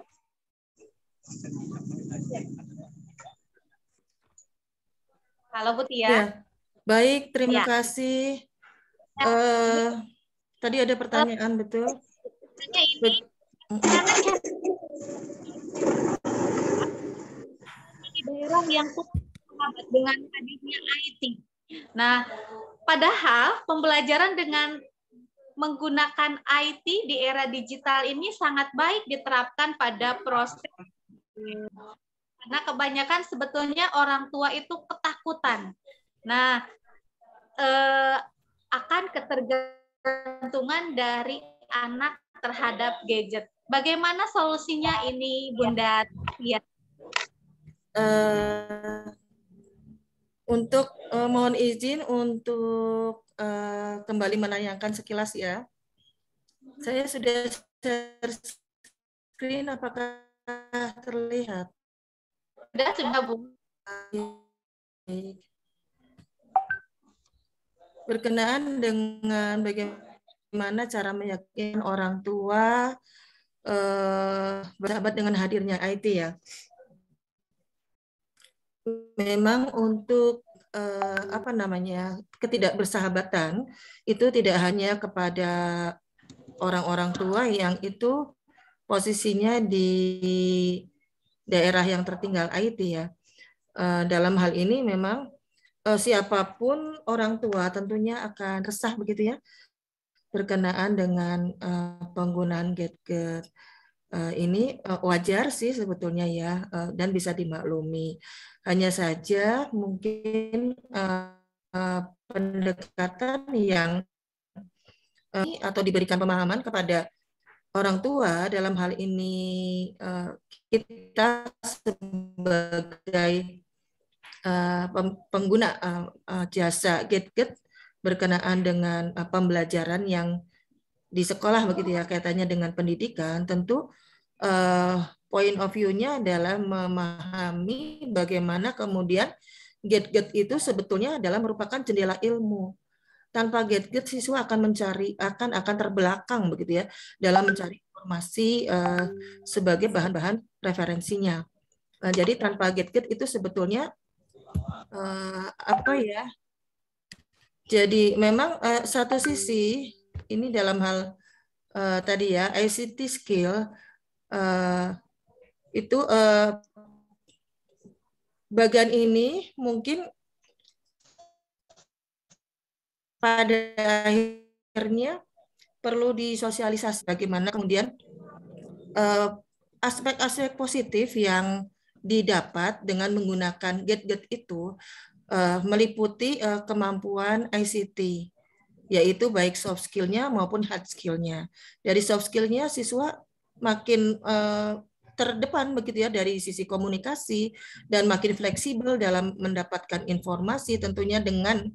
Halo Bu Tia. Ya, baik, terima Ya. kasih. Tadi ada pertanyaan, betul? Ini di daerah yang terhambat dengan hadirnya IT. Nah, padahal pembelajaran dengan menggunakan IT di era digital ini sangat baik diterapkan pada proses. Karena kebanyakan sebetulnya orang tua itu ketakutan. Nah, akan ketergantungan dari anak terhadap gadget. Bagaimana solusinya ini, Bunda Tia? Untuk mohon izin untuk kembali menayangkan sekilas ya. Saya sudah share screen, apakah terlihat? Sudah Bu. Berkenaan dengan bagaimana cara meyakinkan orang tua bersahabat dengan hadirnya IT ya. Memang untuk ketidakbersahabatan itu tidak hanya kepada orang-orang tua yang itu posisinya di daerah yang tertinggal IT ya. Dalam hal ini memang siapapun orang tua tentunya akan resah begitu ya berkenaan dengan penggunaan gadget. Ini wajar sih sebetulnya ya, dan bisa dimaklumi. Hanya saja mungkin pendekatan yang atau diberikan pemahaman kepada orang tua dalam hal ini kita sebagai pengguna jasa gadget berkenaan dengan pembelajaran yang di sekolah begitu ya, kaitannya dengan pendidikan, tentu point of view-nya adalah memahami bagaimana kemudian gadget itu sebetulnya adalah merupakan jendela ilmu. Tanpa gadget siswa akan akan terbelakang begitu ya dalam mencari informasi sebagai bahan-bahan referensinya. Jadi tanpa gadget itu sebetulnya jadi memang satu sisi ini dalam hal tadi ya ICT skill itu bagian ini mungkin pada akhirnya perlu disosialisasi bagaimana kemudian aspek-aspek positif yang didapat dengan menggunakan gadget itu meliputi kemampuan ICT, yaitu baik soft skill-nya maupun hard skill-nya. Dari soft skill-nya siswa makin terdepan begitu ya dari sisi komunikasi dan makin fleksibel dalam mendapatkan informasi tentunya dengan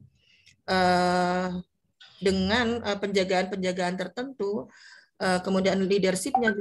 penjagaan-penjagaan tertentu, kemudian leadership-nya